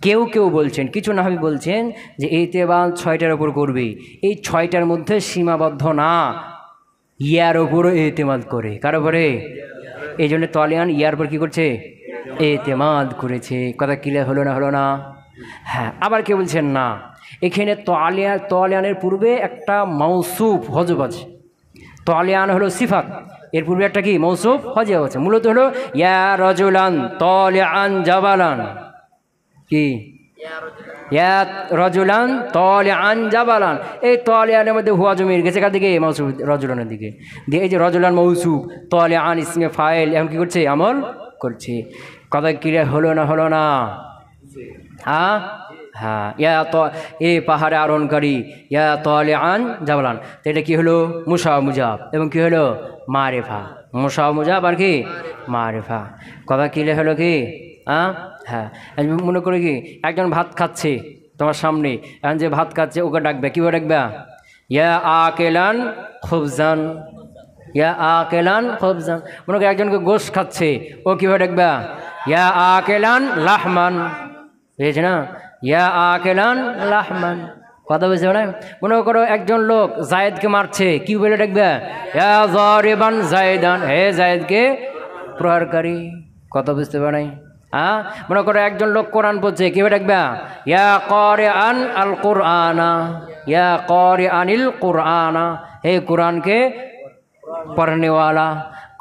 কেউ বলছেন কিছু নাহবি বলছেন যে ইতিমাদ 6টার উপর করবে এই 6টার মধ্যে সীমাবদ্ধ না ইয়ার উপরও ইতিমাদ করে কার উপরে এই জন্য তলিআন ইয়ার উপর কী করছে ইতিমাদ করেছে কথা ক্লিয়ার হলো না হ্যাঁ আবার কেউ বলছেন না এখানে তলিআনের পূর্বে একটা মৌসুফ হজব আছে তলিআন হলো সিফাত এর পূর্বে একটা কি মৌসুফ হজব আছে মূলত হলো ইয়া রাজুলান তলিআন জাবালান কি ইয়া রাজুলান তলিআন জাবালান এই তলিআনের মধ্যে হুয়া জমির গেছে কার দিকে মৌসুফ রাজুলানের দিকে দিয়ে এই যে রাজুলান মৌসুফ তলিআন ইসমে ফাইল এখন কি করছে আমল করছে কথা ক্লিয়ার হলো না হ্যাঁ ইয়া এ পাহাড়ে আরোহণকারী ইয়া তলিআন জাবালান তো এটা কি হলো মুশা মুজাব এবং কি হলো মারিফা মুশা মুজাব আর কি মারিফা কথা ক্লিয়ার হলো কি হ্যাঁ মনে করি কি একজন ভাত খাচ্ছে তোমার সামনে এখন যে ভাত খাচ্ছে ওকে ডাকবে কীভাবে ডাকবে ইয়া আকেলান খুবজান মনে করি একজনকে গোশ খাচ্ছে ও কীভাবে ডাকবে ইয়া আকেলান লাহমান বুঝেছে না ইয়া আকেলান লাহমান কথা বুঝতে পারে মনে করো একজন লোক জায়েদকে মারছে কি বলে ডাকবে ইয়া যারিবান জায়েদান হে জায়েদকে প্রহারকারী কথা বুঝতে পারে মনে করো একজন লোক কোরআন পড়ছে কীভাবে ডাকবে ইয়া কারিআন আল কুরআনা ইয়া কারিআনিল কুরআনা হে কোরআনকে পড়নেওয়ালা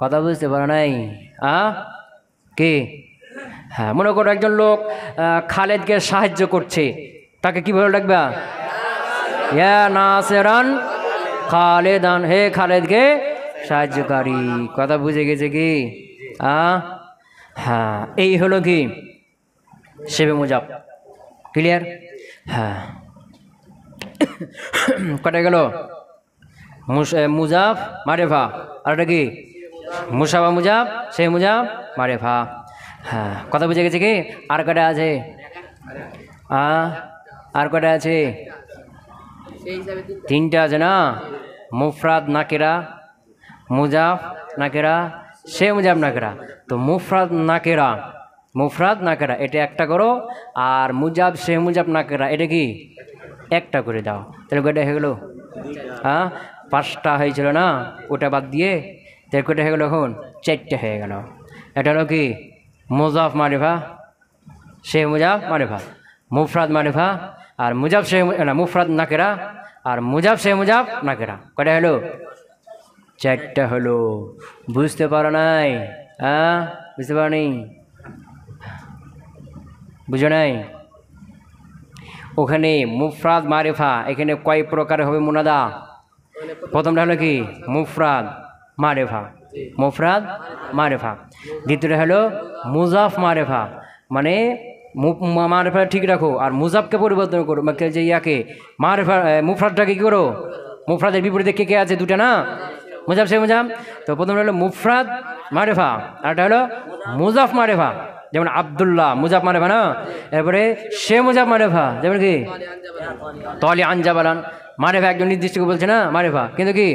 কথা বুঝতে পারো নাই? কি? হ্যাঁ, মনে করো একজন লোক খালেদকে সাহায্য করছে, তাকে কিভাবে ডাকবা? ইয়া নাসিরান খালেদান, হে খালেদকে সাহায্যকারী। কথা বুঝে গেছে কি? হ্যাঁ, এই হলো কি শেবে মুজাব। ক্লিয়ার? হ্যাঁ, কটা গেল? মুজাফ মারেফা, আর এটা কি মুসাফা মুজাব, সে মুজাব মারেফা। হ্যাঁ, কথা বুঝে গেছে কি? আর কটা আছে? আর কটা আছে? তিনটা আছে না? মুফরাদ নাকেরা, মুজাফ নাকেরা, সে মুজাব নাকেরা। তো মুফরাদ নাকেরা এটা একটা করো, আর মুজাব সে মুজাব নাকেরা এটা কি একটা করে দাও। তাহলে কয়টা হয়ে গেল? পাঁচটা হয়েছিল না, ওটা বাদ দিয়ে তাহলে কয়টা হয়ে গেল? এখন চারটে হয়ে গেল। এটা হলো কি মুজাফ মারিফা, সে মুজাব মারিফা, মুফরাদ মারিফা, আর মুজাব সে না মুফরাদ নাকেরা, আর মুজাব সে মুজাব নাকেরা। কয়টা হলো? চারটা হলো। বুঝতে পারো নাই? বুঝতে পারো নি? বুঝো নাই? ওখানে মুফরাদ মারিফা, এখানে কয় প্রকার হবে মুনাদা? প্রথমটা হলো কি মুফরাদ মারিফা, মুফরাদ মারিফা। দ্বিতীয়টা হলো মুজাফ মারিফা, মানে মারিফা ঠিক রাখো আর মুজাফকে পরিবর্তন করো, যে ইয়াকে মারিফা মুফরাদটাকে কী করো? মুফরাদের বিপরীতে কে কে আছে? দুটা না, মুজাফ সে মুজাফ। তো প্রথমটা হলো মুফরাদ মারিফা, আর একটা হলো মুজাফ মারিফা, যেমন আব্দুল্লাহ মুজাফ মারিফা না। এরপরে সে মুজাফ মারিফা, যেমন কি তলি আনজাবালান, মারিফা একজন নির্দিষ্টকে বলছে না মারিফা, কিন্তু কি